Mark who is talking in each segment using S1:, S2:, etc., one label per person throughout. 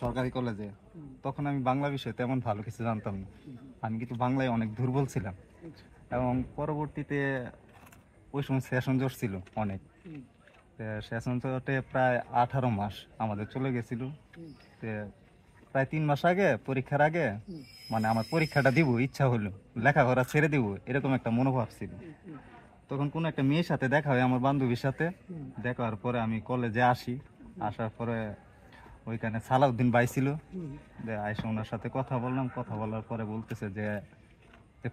S1: সরকারি কলেজে। তখন আমি বাংলা বিষয়ে তেমন ভালো কিছু জানতাম না। আমি কিন্তু বাংলায় অনেক দুর্বল ছিলাম। এবং পরবর্তীতে ওই সময় সেশন জট ছিল অনেক। সেশন জটে প্রায় 18 মাস আমাদের চলে গেছিল। প্রায় 3 মাস আগে, পরীক্ষার আগে, মানে আমার পরীক্ষাটা দিব ইচ্ছা হলো, লেখাপড়া ছেড়ে দিব এরকম একটা মনোভাব ছিল। তখন কোনো একটা মেয়ের সাথে দেখা হয়, আমার বান্ধবীর সাথে দেখা হওয়ার পরে আমি কলেজে আসি। আসার পরে ওইখানে সালাউদ্দিন ভাই ছিল, আইসা ওনার সাথে কথা বললাম। কথা বলার পরে বলতেছে যে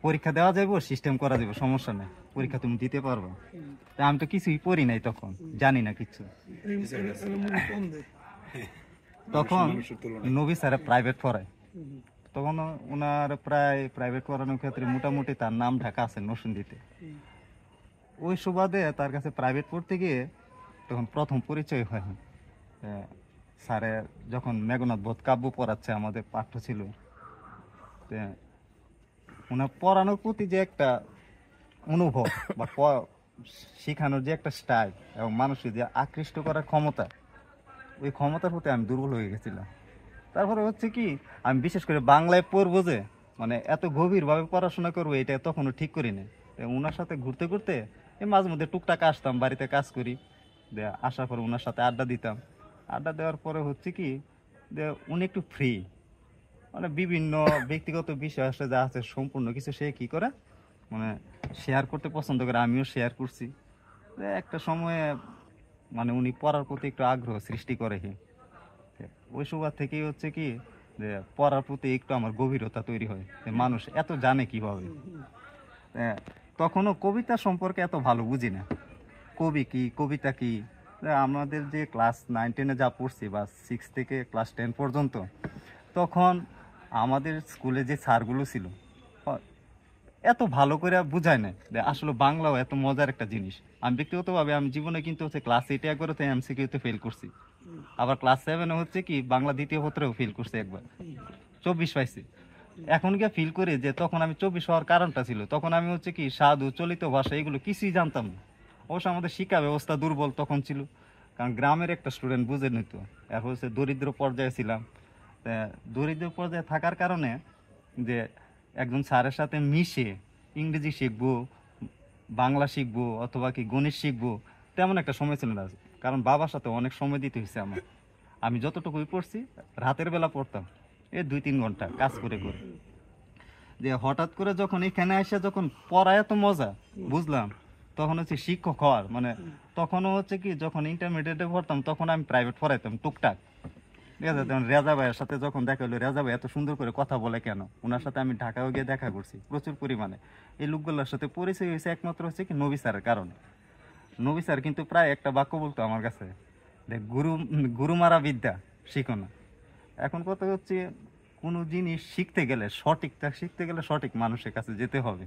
S1: পরীক্ষা দেওয়া যাইব, সিস্টেম করা যাবে, সমস্যা নেই, পরীক্ষা তুমি দিতে পারবে। তা আমি তো কিছুই পড়ি নাই, তখন জানি না কিছু। তখন নবী স্যারে প্রাইভেট পড়ায়। তখন ওনার প্রায় প্রাইভেট পড়ানোর ক্ষেত্রে মোটামুটি তার নাম ঢাকা আছে নরসিংদীতে। ওই সুবাদে তার কাছে প্রাইভেট পড়তে গিয়ে তখন প্রথম পরিচয় হয়। স্যারে যখন মেঘনাদ বধ কাব্য পড়াচ্ছে, আমাদের পাঠ্য ছিল, ওনার পড়ানোর প্রতি যে একটা অনুভব বা শেখানোর যে একটা স্টাইল এবং মানুষের যে আকৃষ্ট করার ক্ষমতা, ওই ক্ষমতার প্রতি আমি দুর্বল হয়ে গেছিলাম। তারপরে হচ্ছে কি, আমি বিশেষ করে বাংলায় পড়বো যে, মানে এত গভীরভাবে পড়াশোনা করবো, এটা তখনও ঠিক করি না। ওনার সাথে ঘুরতে ঘুরতে মাঝে মধ্যে টুকটাক আসতাম, বাড়িতে কাজ করি, আসার পরে ওনার সাথে আড্ডা দিতাম। আড্ডা দেওয়ার পরে হচ্ছে কি, যে উনি একটু ফ্রি, মানে বিভিন্ন ব্যক্তিগত বিষয় আসলে যা আছে সম্পূর্ণ কিছু সে কি করে, মানে শেয়ার করতে পছন্দ করে। আমিও শেয়ার করছি। একটা সময়ে মানে উনি পড়ার প্রতি একটু আগ্রহ সৃষ্টি করে। ওই সুবাদ থেকেই হচ্ছে কি, যে পড়ার প্রতি একটু আমার গভীরতা তৈরি হয়, যে মানুষ এত জানে কিভাবে। তখনও কবিতা সম্পর্কে এত ভালো বুঝি না, কবি কি, কবিতা কি। আমাদের যে ক্লাস 9-10-এ যা পড়ছি, বা 6 থেকে ক্লাস 10 পর্যন্ত, তখন আমাদের স্কুলে যে স্যারগুলো ছিল এত ভালো করে বুঝায় না যে আসলে বাংলাও এত মজার একটা জিনিস। আমি ব্যক্তিগতভাবে আমি জীবনে কিন্তু হচ্ছে ক্লাস 8-এ একবার তো এমসিকিউতে ফেল করছি, আবার ক্লাস 7-এ হচ্ছে কি বাংলা দ্বিতীয় পত্রেও ফেল করছি, একবার 24 পাইছি। এখন গিয়ে ফিল করি যে তখন আমি 24 হওয়ার কারণটা ছিল, তখন আমি হচ্ছে কি সাধু, চলিত ভাষা, এগুলো কিছুই জানতাম না। অবশ্য আমাদের শিক্ষা ব্যবস্থা দুর্বল তখন ছিল, কারণ গ্রামের একটা স্টুডেন্ট বুঝে নিত। এরপর হচ্ছে দরিদ্র পর্যায়ে ছিলাম। দরিদ্র পর্যায়ে থাকার কারণে যে একজন স্যারের সাথে মিশে ইংরেজি শিখবো, বাংলা শিখবো, অথবা কি গণিত শিখবো, তেমন একটা সময় ছিল না। কারণ বাবার সাথে অনেক সময় দিতে হয়েছে আমার। আমি যতটুকুই পড়ছি রাতের বেলা পড়তাম, 2-3 ঘন্টা কাজ করে করে। যে হঠাৎ করে যখন এখানে এসে যখন পড়ায় এত মজা বুঝলাম, তখন হচ্ছে শিক্ষক হওয়ার মানে, তখনও হচ্ছে কি যখন ইন্টারমিডিয়েটে পড়তাম তখন আমি প্রাইভেট পড়াইতাম টুকটাক। ঠিক আছে, তখন রেজা ভাইয়ের সাথে যখন দেখা হলো, রেজা ভাই এত সুন্দর করে কথা বলে কেন, ওনার সাথে আমি ঢাকাও গিয়ে দেখা করছি প্রচুর পরিমাণে। এই লোকগুলোর সাথে পরিচয় হয়েছে একমাত্র হচ্ছে কি নবী স্যারের কারণে। নবী স্যার কিন্তু প্রায় একটা বাক্য বলতো আমার কাছে, দেখ গুরু, গুরু মারা বিদ্যা শিখো না। এখন কথা হচ্ছে, কোনো জিনিস শিখতে গেলে, সঠিকটা শিখতে গেলে সঠিক মানুষের কাছে যেতে হবে।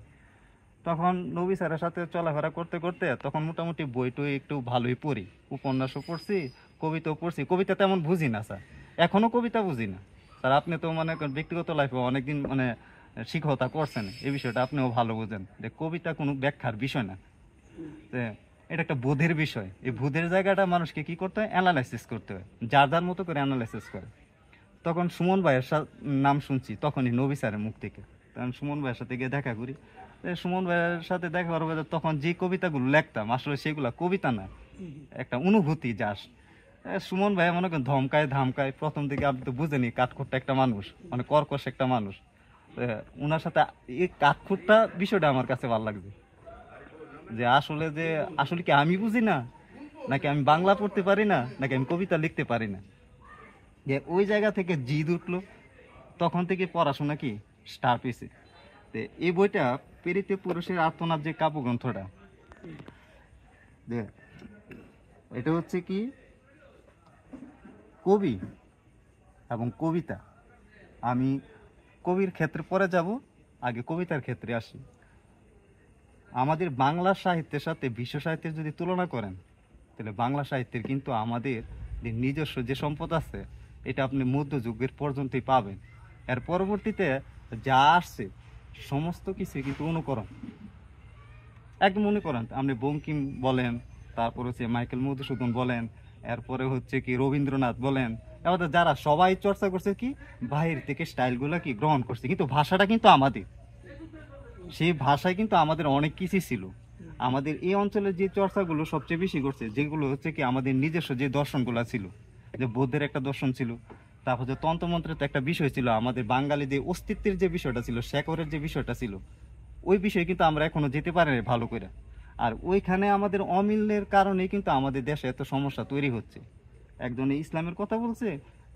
S1: তখন নবী স্যারের সাথে চলাফেরা করতে করতে তখন মোটামুটি বই টই একটু ভালোই পড়ি, উপন্যাসও পড়ছি, কবিতাও পড়ছি। কবিতা তেমন বুঝি না স্যার, এখনো কবিতা বুঝি না স্যার। আপনি তো মানে ব্যক্তিগত লাইফে অনেকদিন মানে শিক্ষকতা করছেন, এই বিষয়টা আপনিও ভালো বুঝেন যে কবিতা কোনো ব্যাখ্যার বিষয় না, এটা একটা বোধের বিষয়। এই বোধের জায়গাটা মানুষকে কি করতে হয়, অ্যানালাইসিস করতে হয়, যার যার মতো করে অ্যানালাইসিস করে। তখন সুমন ভাইয়ের নাম শুনছি তখনই নবী স্যারের মুখ থেকে, তখন সুমন ভাইয়ের সাথে গিয়ে দেখা করি। সুমন ভাইয়ের সাথে দেখা করার পরে তখন যে কবিতাগুলো লিখতাম আসলে সেগুলো কবিতা না, একটা অনুভূতি যাস। সুমন ভাই মনে করেন ধমকায় ধামকায়, প্রথম দিকে আপনি তো বুঝেনি, কাঠখোট্টা একটা মানুষ, মানে কর্কশ একটা মানুষ। ওনার সাথে এই কাঠখোট্টা বিষয়টা আমার কাছে ভালো লাগছে, যে আসলে কি আমি বুঝি না, নাকি আমি বাংলা পড়তে পারি না, নাকি আমি কবিতা লিখতে পারি না। যে ওই জায়গা থেকে জিদ উঠলো, তখন থেকে পড়াশোনা কি স্টার্ট হয়েছে। তো এই বইটা পেরিতে পুরুষের আত্মনাথ যে কাব্যগ্রন্থটা, যে এটা হচ্ছে কি কবি এবং কবিতা। আমি কবির ক্ষেত্রে পরে যাব, আগে কবিতার ক্ষেত্রে আসি। আমাদের বাংলা সাহিত্যের সাথে বিশ্ব সাহিত্যের যদি তুলনা করেন, তাহলে বাংলা সাহিত্যের কিন্তু আমাদের যে নিজস্ব যে সম্পদ আছে, এটা আপনি মধ্যযুগের পর্যন্তই পাবেন। এর পরবর্তীতে যা আসছে সমস্ত কিছু কিন্তু অনুকরণ, একদম অনুকরণ। আপনি বঙ্কিম বলেন, তারপর হচ্ছে মাইকেল মধুসূদন বলেন, এরপরে হচ্ছে কি রবীন্দ্রনাথ বলেন, এবার যারা সবাই চর্চা করছে কি বাহির থেকে স্টাইলগুলো কি গ্রহণ করছে, কিন্তু ভাষাটা কিন্তু আমাদের, সেই ভাষায় কিন্তু আমাদের অনেক কিছু ছিল। আমাদের এই অঞ্চলের যে চর্চাগুলো সবচেয়ে বেশি করছে, যেগুলো হচ্ছে কি আমাদের নিজস্ব যে দর্শনগুলো ছিল, যে বৌদ্ধের একটা দর্শন ছিল, তারপর যে তন্ত্রমন্ত্রের তো একটা বিষয় ছিল, আমাদের বাঙালিদের অস্তিত্বের যে বিষয়টা ছিল, শেকরের যে বিষয়টা ছিল, ওই বিষয়ে কিন্তু আমরা এখনো যেতে পারি না ভালো করে। আর ওইখানে আমাদের অমিলের কারণেই কিন্তু আমাদের দেশে এত সমস্যা তৈরি হচ্ছে। একজনে ইসলামের কথা বলছে,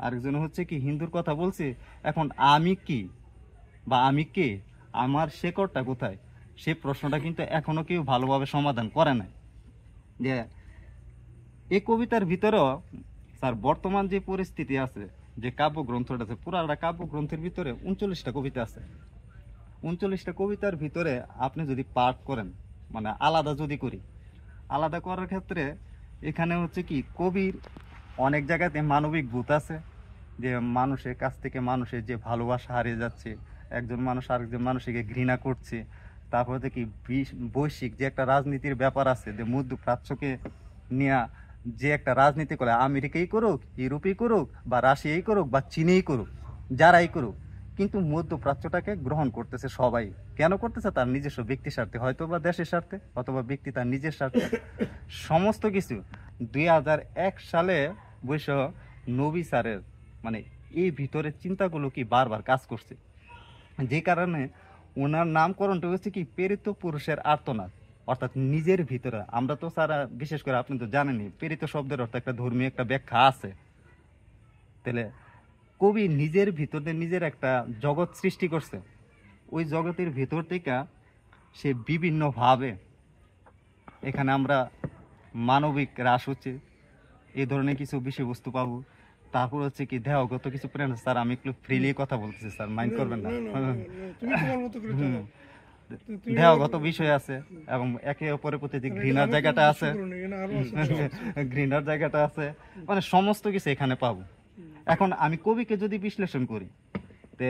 S1: আরেকজন হচ্ছে কি হিন্দুর কথা বলছে। এখন আমি কি বা আমি কে, আমার শেকড়টা কোথায়, সে প্রশ্নটা কিন্তু এখনো কেউ ভালোভাবে সমাধান করে নাই। যে এই কবিতার ভিতরেও স্যার বর্তমান যে পরিস্থিতি আছে, যে কাব্যগ্রন্থটা আছে, পুরাটা কাব্যগ্রন্থের ভিতরে 39টা কবিতা আছে। 39টা কবিতার ভিতরে আপনি যদি পাঠ করেন, মানে আলাদা যদি করি, আলাদা করার ক্ষেত্রে এখানে হচ্ছে কি কবির অনেক জায়গাতে মানবিক ভূত আছে, যে মানুষের কাছ থেকে মানুষের যে ভালোবাসা হারিয়ে যাচ্ছে, একজন মানুষ আরেকজন মানুষকে ঘৃণা করছে। তারপর হচ্ছে কি বৈশ্বিক যে একটা রাজনীতির ব্যাপার আছে, যে মধ্যপ্রাচ্যকে নিয়ে যে একটা রাজনীতি করে, আমেরিকাই করুক, ইউরোপই করুক, বা রাশিয়াই করুক, বা চীনেই করুক, যারাই করুক, কিন্তু মধ্যপ্রাচ্যটাকে গ্রহণ করতেছে সবাই। কেন করতেছে? তার নিজস্ব ব্যক্তি স্বার্থে, হয়তো বা দেশের স্বার্থে, অথবা ব্যক্তি তার নিজের স্বার্থে। সমস্ত কিছু 2001 সালে বৈশ্ব নবী স্যারের মানে এই ভিতরের চিন্তাগুলো কি বারবার কাজ করছে, যে কারণে ওনার নামকরণটা হচ্ছে কি প্রেরিত পুরুষের আর্তনাদ। অর্থাৎ নিজের ভিতরে আমরা তো সারা, বিশেষ করে আপনি তো জানেনই, প্রেরিত শব্দের অর্থ একটা ধর্মীয় একটা ব্যাখ্যা আছে। তাহলে কবি নিজের ভিতরে নিজের একটা জগৎ সৃষ্টি করছে, ওই জগতের ভিতর থেকে সে বিভিন্নভাবে, এখানে আমরা মানবিক হ্রাস হচ্ছে এই ধরনের কিছু বিষয়বস্তু পাবো। তারপর হচ্ছে কি দেহগত কিছু প্রেরণা। স্যার আমি একটু ফ্রিলি কথা বলতেছি, স্যার মাইন্ড করবেন না।
S2: তুমি তোমার মতো করে চালাও। তুমি
S1: দেহগত বিষয় আছে, এবং একে অপরের প্রতি যে ঘৃণার জায়গাটা আছে,
S2: আরো আছে।
S1: ঘৃণার জায়গাটা আছে, মানে সমস্ত কিছু এখানে পাবো। এখন আমি কবিকে যদি বিশ্লেষণ করি, তে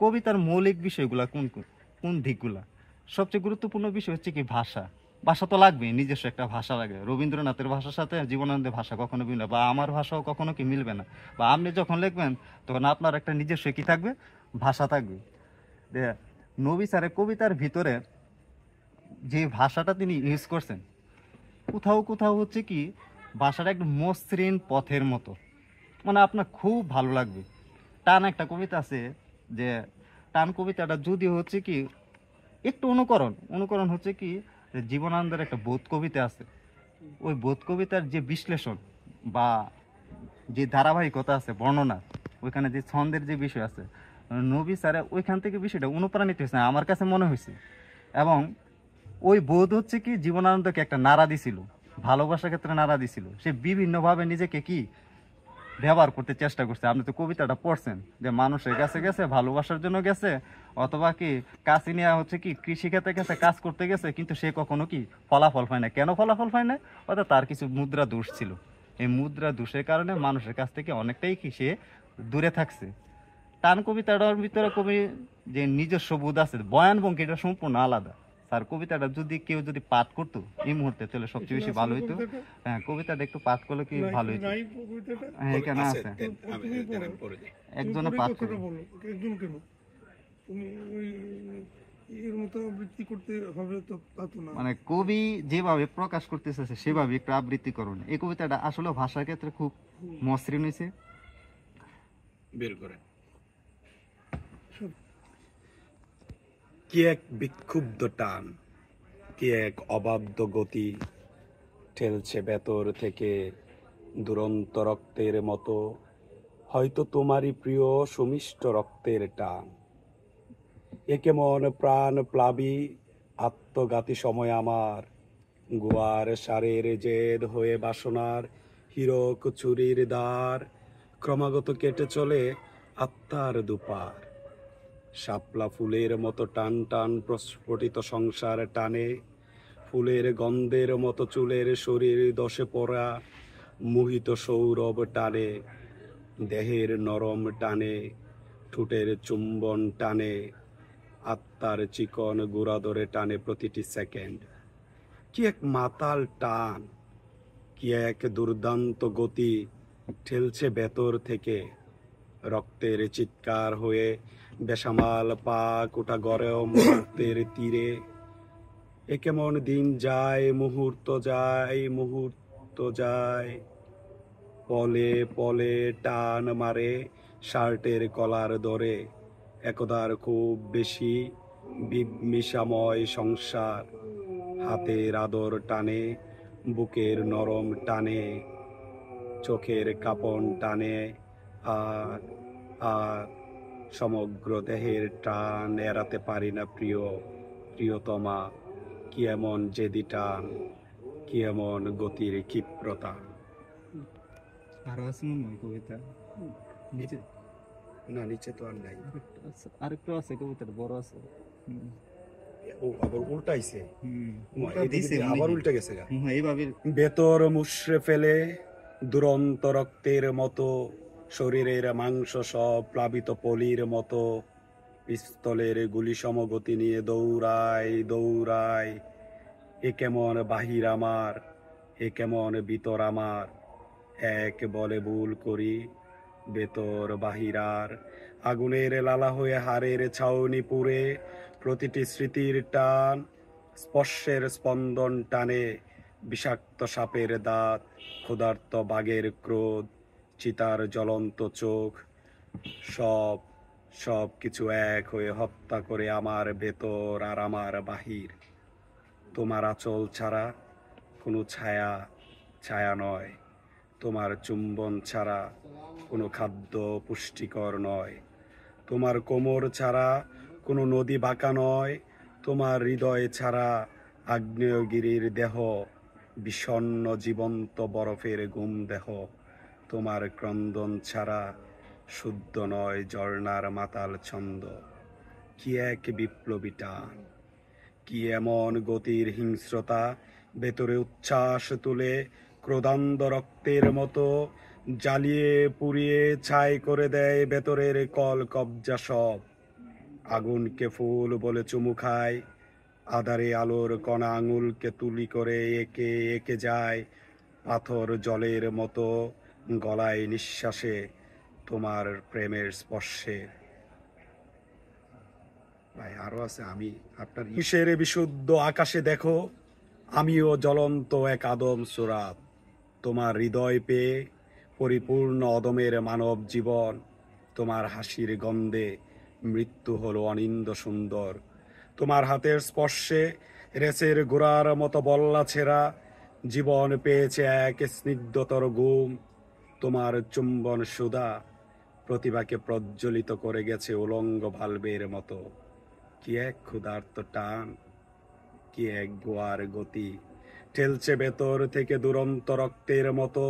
S1: কবিতার মৌলিক বিষয়গুলা কোন কোন কোন দিকগুলা? সবচেয়ে গুরুত্বপূর্ণ বিষয় হচ্ছে কি ভাষা। ভাষা তো লাগবে, নিজস্ব একটা ভাষা লাগে। রবীন্দ্রনাথের ভাষার সাথে জীবনানন্দের ভাষা কখনো মিলবে না, বা আমার ভাষাও কখনো কি মিলবে না। বা আপনি যখন লিখবেন তখন আপনার একটা নিজস্ব কি থাকবে, ভাষা থাকবে। যে নবী স্যারের কবিতার ভিতরে যে ভাষাটা তিনি ইউজ করছেন, কোথাও কোথাও হচ্ছে কি ভাষাটা একটু মসৃণ পথের মতো, মানে আপনার খুব ভালো লাগবে। টান একটা কবিতা আছে, যে টান কবিতাটা যদি হচ্ছে কি একটু অনুকরণ অনুকরণ হচ্ছে কি, যে জীবনানন্দের একটা বোধ কবিতা আছে, ওই বোধ কবিতার যে বিশ্লেষণ বা যে ধারাবাহিকতা আছে বর্ণনা, ওইখানে যে ছন্দের যে বিষয় আছে, নবী স্যার ওইখান থেকে বিষয়টা অনুপ্রাণিত হয়েছে আমার কাছে মনে হয়েছে। এবং ওই বোধ হচ্ছে কি জীবনানন্দকে একটা নাড়া দিছিল, ভালোবাসার ক্ষেত্রে নাড়া দিছিল। সে বিভিন্নভাবে নিজেকে কি ব্যবহার করতে চেষ্টা করছে। আপনি তো কবিতাটা পড়ছেন, যে মানুষের কাছে গেছে, ভালোবাসার জন্য গেছে, অথবা কি কাছে নিয়ে হচ্ছে কি কৃষিক্ষেত্রে গেছে, কাজ করতে গেছে, কিন্তু সে কখনো কি ফলাফল পায় না। কেন ফলাফল পায় না? অর্থাৎ তার কিছু মুদ্রা দোষ ছিল। এই মুদ্রা দোষের কারণে মানুষের কাছ থেকে অনেকটাই কি সে দূরে থাকছে। টান কবিতাটার ভিতরে কবি যে নিজস্ব বোধ আছে, বয়ান ভঙ্গি, এটা সম্পূর্ণ আলাদা। স্যার কবিতাটা যদি কেউ যদি পাঠ করতো এই মুহূর্তে, তাহলে সবচেয়ে বেশি ভালো হইতো। হ্যাঁ, কবিতাটা একটু পাঠ করলে কি ভালো হইতো। হ্যাঁ, এখানে আছে, একজনে পাঠ করে।
S2: একজন কেন তুমি ওই এর মতো আবৃত্তি করতে হবে তো তা তো না।
S1: মানে কবি যেভাবে প্রকাশ করতে চাইছে সেভাবে একটু আবৃত্তি করুন। এই কবিতাটা আসলে ভাষার ক্ষেত্রে খুব মসৃণ হয়েছে।
S3: বের করে কি এক বিক্ষুব্ধ টান, কি এক অবাধ্য গতি ঠেলছে ভেতর থেকে দুরন্ত রক্তের মতো, হয়তো তোমারই প্রিয় সুমিষ্ট রক্তের টান। এ কেমন প্রাণ প্লাবী আত্মঘাতী সময় আমার, গুয়ার সারের জেদ হয়ে বাসনার হীরক চুরির দ্বার, ক্রমাগত কেটে চলে আত্মার দুপার। শাপলা ফুলের মতো টান টান প্রস্ফুটিত সংসার টানে, ফুলের গন্ধের মতো চুলের শরীর দশে পড়া মোহিত সৌরভ টানে, দেহের নরম টানে, ঠোঁটের চুম্বন টানে, আত্মার চিকন গুড়া ধরে টানে প্রতিটি সেকেন্ড। কি এক মাতাল টান, কি এক দুর্দান্ত গতি, ঠেলছে ভেতর থেকে, রক্তের চিৎকার হয়ে বেসামাল পাক ওঠা গরম রক্তের তীরে। এ কেমন দিন যায়, মুহূর্ত যায়, মুহূর্ত যায়, পলে পলে টান মারে শার্টের কলার ধরে। একদার খুব বেশি বিমিষাময় সংসার, হাতের আদর টানে, বুকের নরম টানে, চোখের কাঁপন টানে, আর আর সমগ্র দেহের টান এড়াতে পারি না প্রিয়, প্রিয়তমা। কি এমন জেদি টান, কি এমন গতির ক্ষিপ্রতা।
S1: আরো আছে মনে হয় কবিতা নিচে,
S3: না, নিচে তো আর নাই।
S1: আরেকটু আছে কবিতাটা বড় আছে।
S3: ও আবার উল্টাইছে,
S1: ওটা
S3: এদিকে
S1: দিছে
S3: দিয়ে
S1: মনে
S3: আবার
S1: হয়।
S3: উল্টে গেছে গা।
S1: এইভাবে
S3: ভেতর মুষড়ে ফেলে দুরন্ত রক্তের মতো, শরীরের মাংস সব প্লাবিত পলির মতো, পিস্তলের গুলি সমগতি নিয়ে দৌড়াই দৌড়াই। এ কেমন বাহির আমার, এ কেমন ভিতর আমার, এক বলে ভুল করি, ভেতর বাহিরার। আগুনের লালা হয়ে হাড়ের ছাউনি পুড়ে, প্রতিটি স্মৃতির টান, স্পর্শের স্পন্দন টানে, বিষাক্ত সাপের দাঁত, ক্ষুধার্ত বাঘের ক্রোধ, চিতার জ্বলন্ত চোখ, সব সব কিছু এক হয়ে হত্যা করে আমার ভেতর আর আমার বাহির। তোমার আঁচল ছাড়া কোনো ছায়া ছায়া নয়, তোমার চুম্বন ছাড়া কোনো খাদ্য পুষ্টিকর নয়, তোমার কোমর ছাড়া কোনো নদী বাঁকা নয়, তোমার হৃদয় ছাড়া আগ্নেয়গিরির দেহ, বিষণ্ণ জীবন্ত বরফের গুম দেহ, তোমার ক্রন্দন ছাড়া শুদ্ধ নয় ঝর্ণার মাতাল ছন্দ। কি এক বিপ্লবী টান, কি এমন গতির হিংস্রতা, ভেতরে উচ্ছ্বাস তুলে ক্রোধান্ধ রক্তের মতো, জ্বালিয়ে পুড়িয়ে ছাই করে দেয় ভেতরের কল কবজা সব। আগুনকে ফুল বলে চুমু খায়, আধারে আলোর কণা আঙুলকে তুলি করে একে একে যায়, পাথর জলের মতো গলায় নিঃশ্বাসে, তোমার প্রেমের স্পর্শে। ভাই আরো আছে, আমি আপনার কিসের বিশুদ্ধ আকাশে দেখো, আমিও জ্বলন্ত এক আদম সুরাত। তোমার হৃদয় পেয়ে পরিপূর্ণ অদমের মানব জীবন, তোমার হাসির গন্ধে মৃত্যু হলো অনিন্দ সুন্দর। তোমার হাতের স্পর্শে রেসের গোড়ার মতো বল্লা ছেঁড়া, জীবন পেয়েছে এক স্নিগ্ধতর ঘুম। তোমার চুম্বন সুধা প্রতিভাকে প্রজ্বলিত করে গেছে উলঙ্গ ভালভের মতো। কি এক ক্ষুধার্ত টান, কি এক গোয়ার গতি, ঠেলছে ভেতর থেকে দুরন্ত রক্তের মতো,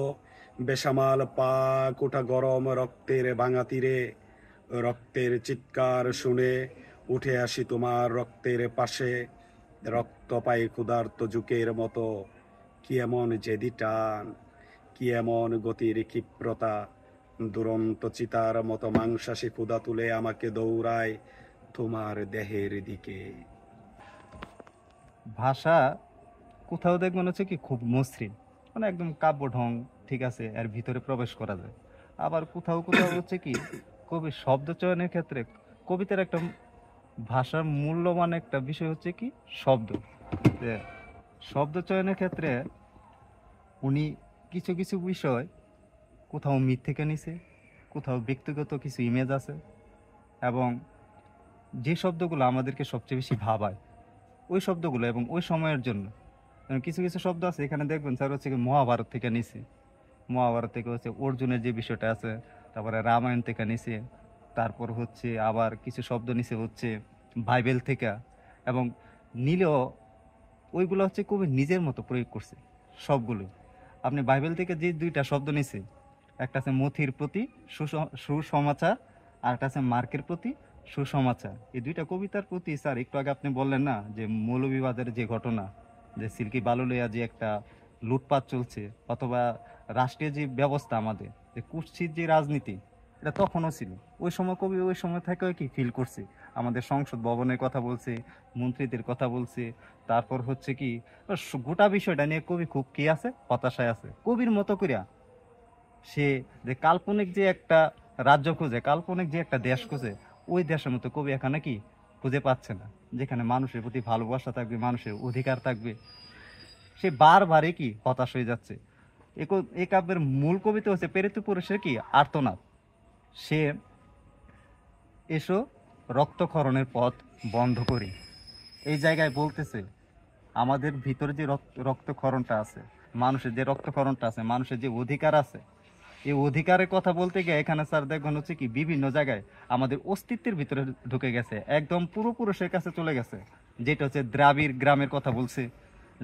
S3: বেসামাল পাক ওঠা গরম রক্তের ভাঙা তীরে। রক্তের চিৎকার শুনে উঠে আসি তোমার রক্তের পাশে, রক্ত পাই ক্ষুধার্ত যুকের মতো। কি এমন জেদি টান, কি এমন গতির ক্ষিপ্রতা, দুরন্ত চিতার মতো মাংসাশী ক্ষুধা তুলে আমাকে দৌড়ায় তোমার দেহের দিকে।
S1: ভাষা কোথাও দেখবেন হচ্ছে কি খুব মসৃণ, মানে একদম কাব্য ঢং ঠিক আছে, এর ভিতরে প্রবেশ করা যায়। আবার কোথাও কোথাও হচ্ছে কি কবির শব্দ চয়নের ক্ষেত্রে, কবিতার একটা ভাষার মূল্যবান একটা বিষয় হচ্ছে কি শব্দ। যে শব্দ চয়নের ক্ষেত্রে উনি কিছু কিছু বিষয় কোথাও মিথ থেকে নিছে, কোথাও ব্যক্তিগত কিছু ইমেজ আছে, এবং যে শব্দগুলো আমাদেরকে সবচেয়ে বেশি ভাবায় ওই শব্দগুলো এবং ওই সময়ের জন্য। যেমন কিছু কিছু শব্দ আছে এখানে দেখবেন স্যার হচ্ছে কি মহাভারত থেকে নিছে, মহাভারত থেকে হচ্ছে অর্জুনের যে বিষয়টা আছে, তারপরে রামায়ণ থেকে নিছে, তারপর হচ্ছে আবার কিছু শব্দ নিছে হচ্ছে বাইবেল থেকে, এবং নিলেও ওইগুলো হচ্ছে কবি নিজের মতো প্রয়োগ করছে সবগুলোই। আপনি বাইবেল থেকে যে দুইটা শব্দ নিছে, একটা আছে মথির প্রতি সুসমাচার, আর একটা আছে মার্কের প্রতি সুসমাচার। এই দুইটা কবিতার প্রতি স্যার একটু আগে আপনি বললেন না যে মৌলভীবাজারের যে ঘটনা, যে সিল্কি বালুলিয়া যে একটা লুটপাট চলছে, অথবা রাষ্ট্রীয় যে ব্যবস্থা আমাদের যে কুৎসিত যে রাজনীতি, এটা তখনও ছিল। ওই সময় কবি ওই সময় থেকে কি ফিল করছে, আমাদের সংসদ ভবনের কথা বলছে, মন্ত্রীদের কথা বলছে, তারপর হচ্ছে কি গোটা বিষয়টা নিয়ে কবি খুব কি আছে, হতাশায় আছে। কবির মতো করিয়া সে যে কাল্পনিক যে একটা রাজ্য খুঁজে, কাল্পনিক যে একটা দেশ খুঁজে, ওই দেশের মতো কবি এখানে কি খুঁজে পাচ্ছে না, যেখানে মানুষের প্রতি ভালোবাসা থাকবে, মানুষের অধিকার থাকবে। সে বারবারই কি হতাশ হয়ে যাচ্ছে। এই কাব্যের মূল কবিতা হচ্ছে প্রেরিত পুরুষের কি আর্তনাদ। সে এসো রক্তক্ষরণের পথ বন্ধ করি, এই জায়গায় বলতেছে আমাদের ভিতরে যে রক্তক্ষরণটা আছে, মানুষের যে রক্তক্ষরণটা আছে, মানুষের যে অধিকার আছে, এই অধিকারের কথা বলতে গিয়ে এখানে স্যার দেখবেন হচ্ছে কি বিভিন্ন জায়গায় আমাদের অস্তিত্বের ভিতরে ঢুকে গেছে, একদম পূর্বপুরুষের কাছে চলে গেছে। যেটা হচ্ছে দ্রাবিড় গ্রামের কথা বলছে,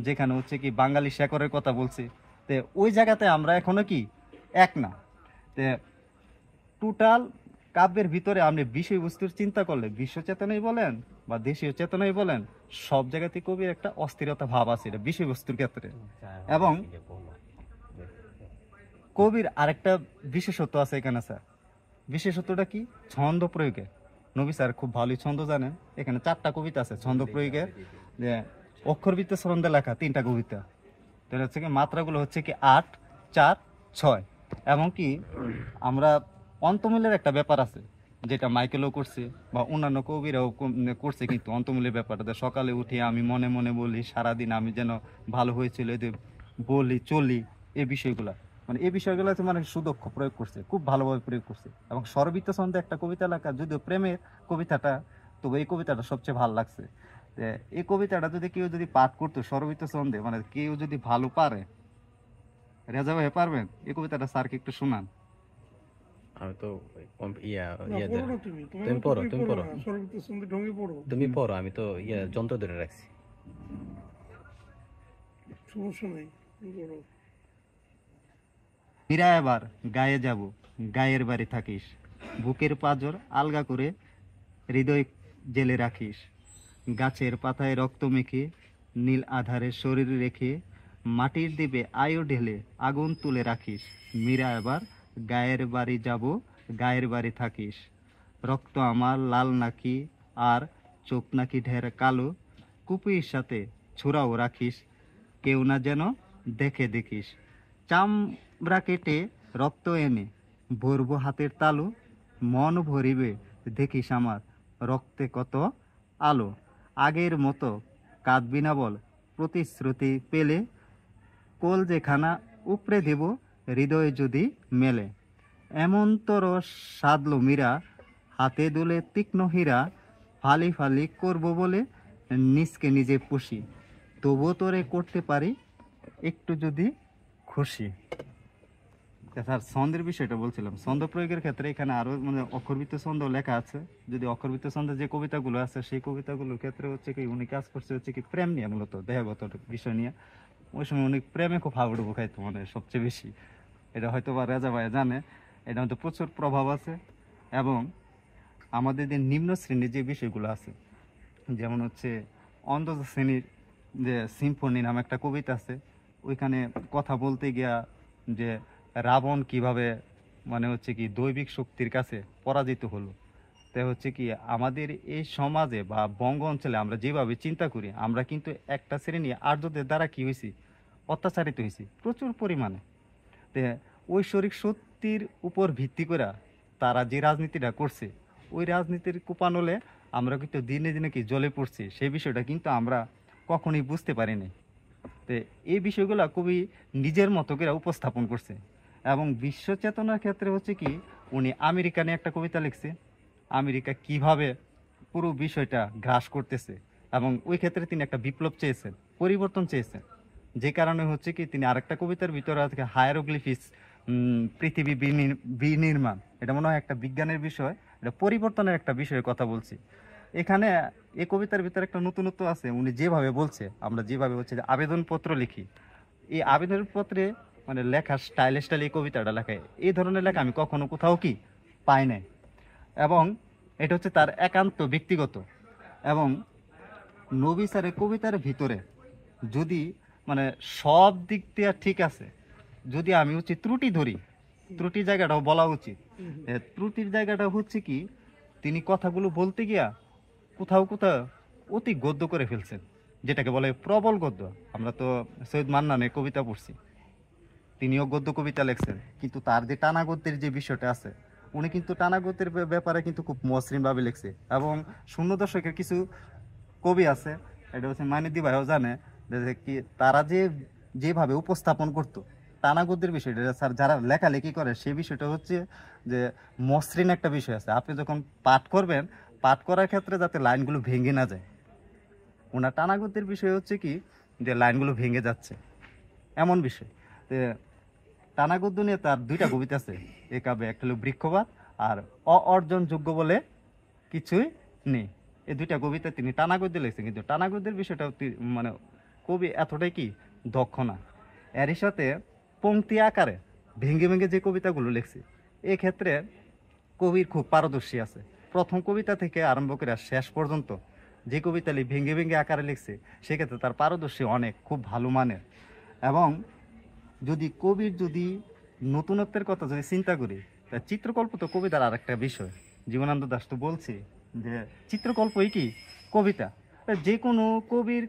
S1: যেখানে হচ্ছে কি বাঙালি শেকরের কথা বলছে। তো ওই জায়গাতে আমরা এখনো কি এক না। তে টোটাল কাব্যের ভিতরে আপনি বিষয়বস্তুর চিন্তা করলে, বিশ্ব চেতনাই বলেন বা দেশীয় চেতনাই বলেন, সব জায়গাতে কবির একটা অস্থিরতা ভাব আছে এটা বিষয়বস্তুর ক্ষেত্রে। এবং কবির আরেকটা বিশেষত্ব আছে এখানে স্যার। বিশেষত্বটা কি? ছন্দ প্রয়োগে। নবী স্যার খুব ভালোই ছন্দ জানেন। এখানে 4টা কবিতা আছে ছন্দ প্রয়োগে, যে অক্ষরবৃত্ত ছন্দে লেখা 3টা কবিতা। তাহলে হচ্ছে কি মাত্রাগুলো হচ্ছে কি 8, 4, 6। এবং কি আমরা অন্তমিলের একটা ব্যাপার আছে, যেটা মাইকেলও করছে বা অন্যান্য কবিরাও করছে, কিন্তু অন্তমিলের ব্যাপারটা সকালে উঠে আমি মনে মনে বলি, সারাদিন আমি যেন ভালো হয়েছিল এদের বলি চলি, এই বিষয়গুলা মানে এই বিষয়গুলো মানে সুদক্ষ প্রয়োগ করছে, খুব ভালোভাবে প্রয়োগ করছে। এবং স্বরবৃত্ত ছন্দে একটা কবিতা লেখা, যদিও প্রেমের কবিতাটা, তবে এই কবিতাটা সবচেয়ে ভালো লাগছে। এই কবিতাটা যদি কেউ যদি পাঠ করতো স্বরবৃত্ত ছন্দে, মানে কেউ যদি ভালো পারে, রেজা ভাই পারবেন এই কবিতাটা স্যারকে একটু শোনান।
S4: আমি তো ইয়া
S2: না,
S4: ইয়া
S2: পড়ো না তুমি, তোমার
S4: তুমি
S2: মতো
S4: পড়ো,
S2: করে
S4: তুমি
S2: পড়ো
S4: পড়ো,
S2: না, স্বরবৃত্ত ছন্দে ঢঙ্গে পড়ো।
S4: তুমি পড়ো, আমি তো ইয়া যন্ত্র ধরে রাখছি।
S2: সমস্যা নাই, তুমি পড়ো।
S1: মীরা এবার গায়ে যাব, গায়ের বাড়ি থাকিস, বুকের পাঁজর আলগা করে হৃদয় জেলে রাখিস, গাছের পাতায় রক্ত মেখে নীল আধারে শরীর রেখে মাটির দ্বীপে আয়ু ঢেলে আগুন তুলে রাখিস। মীরা এবার গায়ের বাড়ি যাব, গায়ের বাড়ি থাকিস, রক্ত আমার লাল নাকি আর চোখ নাকি ঢের কালো, কুপির সাথে ছোড়াও রাখিস, কেউ না যেন দেখে দেখিস, চামড়া কেটে রক্ত এনে ভরবো হাতের তালু, মন ভরিবে দেখিস আমার রক্তে কত আলো, আগের মতো কাঁদবি না বল প্রতিশ্রুতি পেলে, কোল যেখানা উপড়ে দেব হৃদয় যদি মেলে, এমন তর সাধলো মীরা হাতে দুলে তীক্ষ্ণ হীরা, ফালি ফালি করব বলে নিজকে নিজে পুষি, তবু তোরে করতে পারি একটু যদি খুশি। স্যার ছন্দের বিষয়টা বলছিলাম, ছন্দ প্রয়োগের ক্ষেত্রে এখানে আরো মানে অক্ষরবৃত্ত ছন্দ লেখা আছে। যদি অক্ষরবৃত্ত ছন্দের যে কবিতাগুলো আছে সেই কবিতাগুলোর ক্ষেত্রে হচ্ছে কি উনি কাজ করছে হচ্ছে কি প্রেম নিয়ে, মূলত দেহগত বিষয় নিয়ে। ওই সময় উনি প্রেমে খুব হাবুডুবু খাইতো মানে সবচেয়ে বেশি। এটা হয়তো বা রেজা ভাই জানে, এটা মধ্যে প্রচুর প্রভাব আছে। এবং আমাদের যে নিম্ন শ্রেণীর যে বিষয়গুলো আছে, যেমন হচ্ছে অন্তজ শ্রেণীর যে সিম্ফনি নামে একটা কবিতা আছে, ওইখানে কথা বলতে গিয়া যে রাবণ কিভাবে মানে হচ্ছে কি দৈবিক শক্তির কাছে পরাজিত হলো। তাই হচ্ছে কি আমাদের এই সমাজে বা বঙ্গ অঞ্চলে আমরা যেভাবে চিন্তা করি, আমরা কিন্তু একটা শ্রেণী আর্যদের দ্বারা কি হয়েছি, অত্যাচারিত হয়েছি প্রচুর পরিমাণে। তে ঐশ্বরিক শক্তির উপর ভিত্তি করে তারা যে রাজনীতিটা করছে, ওই রাজনীতির কুপানলে আমরা কিন্তু দিনে দিনে কি জ্বলে পড়ছি, সেই বিষয়টা কিন্তু আমরা কখনোই বুঝতে পারিনি। তো এই বিষয়গুলো কবি নিজের মতো করে উপস্থাপন করছে। এবং বিশ্ব চেতনার ক্ষেত্রে হচ্ছে কি উনি আমেরিকা নিয়ে একটা কবিতা লিখছে, আমেরিকা কিভাবে পুরো বিষয়টা গ্রাস করতেছে, এবং ওই ক্ষেত্রে তিনি একটা বিপ্লব চেয়েছেন, পরিবর্তন চেয়েছেন। যে কারণে হচ্ছে কি তিনি আরেকটা কবিতার ভিতরে আজকে হায়ারোগ্লিফিস, পৃথিবী বিনির্মাণ, এটা মনে হয় একটা বিজ্ঞানের বিষয়, এটা পরিবর্তনের একটা বিষয়ের কথা বলছি। এখানে এই কবিতার ভিতরে একটা নতুনত্ব আছে, উনি যেভাবে বলছে, আমরা যেভাবে হচ্ছে যে আবেদনপত্র লিখি, এই আবেদনপত্রে মানে লেখার স্টাইল এই কবিতাটা লেখায়, এই ধরনের লেখা আমি কখনো কোথাও কি পাই নাই। এবং এটা হচ্ছে তার একান্ত ব্যক্তিগত। এবং নবী স্যারের কবিতার ভিতরে যদি মানে সব দিক দিয়ে ঠিক আছে, যদি আমি হচ্ছে ত্রুটি ধরি, ত্রুটি জায়গাটাও বলা উচিত। ত্রুটির জায়গাটা হচ্ছে কি তিনি কথাগুলো বলতে গিয়া কোথাও কোথাও অতি গদ্য করে ফেলছেন, যেটাকে বলে প্রবল গদ্য। আমরা তো সৈয়দ মান্নানের কবিতা পড়ছি, তিনিও গদ্য কবিতা লিখছেন, কিন্তু তার যে টানা গদ্যের যে বিষয়টা আছে, উনি কিন্তু টানা গদ্যের ব্যাপারে কিন্তু খুব মসৃণভাবে লিখছে। এবং শূন্য দশকের কিছু কবি আছে, এটা হচ্ছে মানিদি ভাইও জানে, যে কি তারা যেভাবে উপস্থাপন করতো টানা গদ্যের বিষয়টা, স্যার যারা লেখালেখি করে সেই বিষয়টা হচ্ছে যে মসৃণ একটা বিষয় আছে। আপনি যখন পাঠ করবেন, পাঠ করার ক্ষেত্রে যাতে লাইনগুলো ভেঙে না যায়। ওনার টানা গদ্যের বিষয় হচ্ছে কি যে লাইনগুলো ভেঙে যাচ্ছে, এমন বিষয়। তো টানা গদ্য নিয়ে তার দুইটা কবিতা আছে এ কাব্যে, একটা হলো বৃক্ষপাত আর অর্জনযোগ্য বলে কিছুই নেই। এই দুইটা কবিতা তিনি টানা গদ্যে লিখছেন, কিন্তু টানা গদ্যের বিষয়টা মানে কবি এতটাই কি দক্ষ না। এরই সাথে পংক্তি আকারে ভেঙে ভেঙে যে কবিতাগুলো লিখছে, এক্ষেত্রে কবির খুব পারদর্শী আছে। প্রথম কবিতা থেকে আরম্ভ করে শেষ পর্যন্ত যে কবিতা ভেঙে ভেঙে আকারে লিখছে, সেক্ষেত্রে তার পারদর্শী অনেক খুব ভালো মানের। এবং যদি কবির যদি নতুনত্বের কথা যদি চিন্তা করি, তা চিত্রকল্প তো কবিতার আর একটা বিষয়। জীবনানন্দ দাশ তো বলছি যে চিত্রকল্পই কি কবিতা। যে কোনো কবির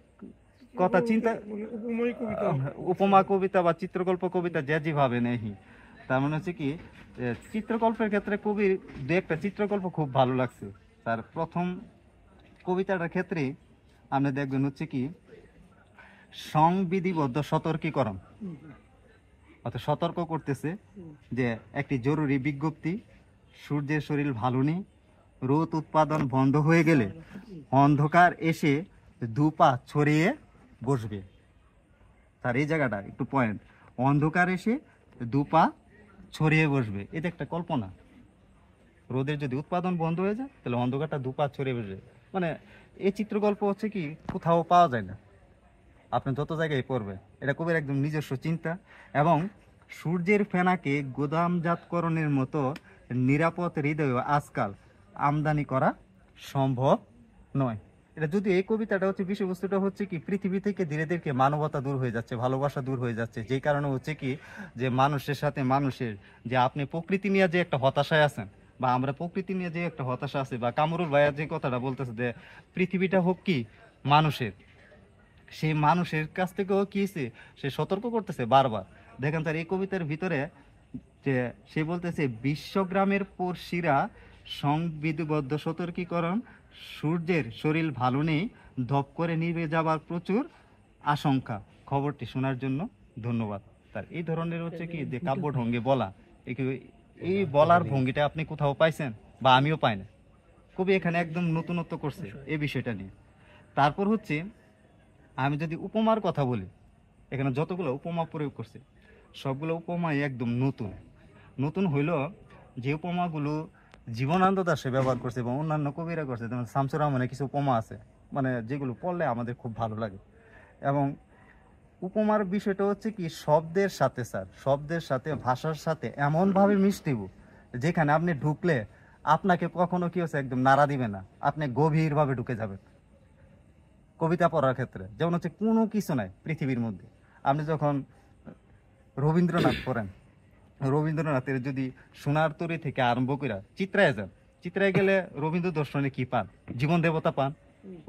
S1: কথা চিন্তা,
S2: মানে উপময় কবিতা।
S1: উপমা কবিতা বা চিত্রকল্প কবিতা যে যেভাবে নেই, তার মানে হচ্ছে কি চিত্রকল্পের ক্ষেত্রে কবির দু একটা চিত্রকল্প খুব ভালো লাগছে। তার প্রথম কবিতাটার ক্ষেত্রে আপনি দেখবেন হচ্ছে কি সংবিধিবদ্ধ সতর্কীকরণ, অর্থাৎ সতর্ক করতেছে যে একটি জরুরি বিজ্ঞপ্তি, সূর্যের শরীর ভালো নেই, রোদ উৎপাদন বন্ধ হয়ে গেলে অন্ধকার এসে দুপা ছড়িয়ে বসবে। তার এই জায়গাটা একটু পয়েন্ট, অন্ধকার এসে দুপা ছড়িয়ে বসবে, এটা একটা কল্পনা। রোদের যদি উৎপাদন বন্ধ হয়ে যায় তাহলে অন্ধকারটা দুপা ছড়িয়ে বসবে, মানে এই চিত্রকল্প হচ্ছে কি কোথাও পাওয়া যায় না, আপনি যত জায়গায় পড়বে। এটা কবির একদম নিজস্ব চিন্তা। এবং সূর্যের ফেনাকে গোদামজাতকরণের মতো নিরাপদ হৃদয় আজকাল আমদানি করা সম্ভব নয়। এটা যদি এই কবিতাটা হচ্ছে বিষয়বস্তুটা হচ্ছে কি পৃথিবী থেকে ধীরে ধীরে মানবতা দূর হয়ে যাচ্ছে, ভালোবাসা দূর হয়ে যাচ্ছে, যেই কারণে হচ্ছে কি যে মানুষের সাথে মানুষের যে আপনি প্রকৃতি নিয়ে যে একটা হতাশায় আছেন, বা আমরা প্রকৃতি নিয়ে যে একটা হতাশা আছে, বা কামরুল ভাইয়া যে কথাটা বলতেছে যে পৃথিবীটা হোক কি মানুষের, সেই মানুষের কাছ থেকেও কি হয়েছে সে সতর্ক করতেছে বারবার। দেখেন তার এই কবিতার ভিতরে যে সে বলতেছে বিশ্বগ্রামের পড়শিরা সংবিধিবদ্ধ সতর্কীকরণ, সূর্যের শরীর ভালো নেই, ধপ করে নিভে যাবার প্রচুর আশঙ্কা। খবরটি শোনার জন্য ধন্যবাদ। তার এই ধরনের হচ্ছে কি যে কাব্য ঢঙ্গে বলা, এই বলার ভঙ্গিটা আপনি কোথাও পাইছেন বা আমিও পাই না। কবি এখানে একদম নতুনত্ব করছে এই বিষয়টা নিয়ে। তারপর হচ্ছে আমি যদি উপমার কথা বলি, এখানে যতগুলো উপমা প্রয়োগ করছে সবগুলো উপমাই একদম নতুন। নতুন হইল যে উপমাগুলো জীবনানন্দ দাশে ব্যবহার করছে এবং অন্যান্য কবিরা করছে, যেমন শামসুর রহমানের কিছু উপমা আছে, মানে যেগুলো পড়লে আমাদের খুব ভালো লাগে। এবং উপমার বিষয়টা হচ্ছে কি শব্দের সাথে, স্যার শব্দের সাথে ভাষার সাথে এমনভাবে মিশতিব যেখানে আপনি ঢুকলে আপনাকে কখনো কি হচ্ছে একদম নাড়া দিবে না, আপনি গভীরভাবে ঢুকে যাবেন। কবিতা পড়ার ক্ষেত্রে যেমন হচ্ছে কোনো কিছু নাই পৃথিবীর মধ্যে। আপনি যখন রবীন্দ্রনাথ পড়েন, রবীন্দ্রনাথের যদি সোনার তরী থেকে আরম্ভ করে চিত্রায় যান, চিত্রায় গেলে রবীন্দ্র দর্শনে কি পান? জীবন দেবতা পান।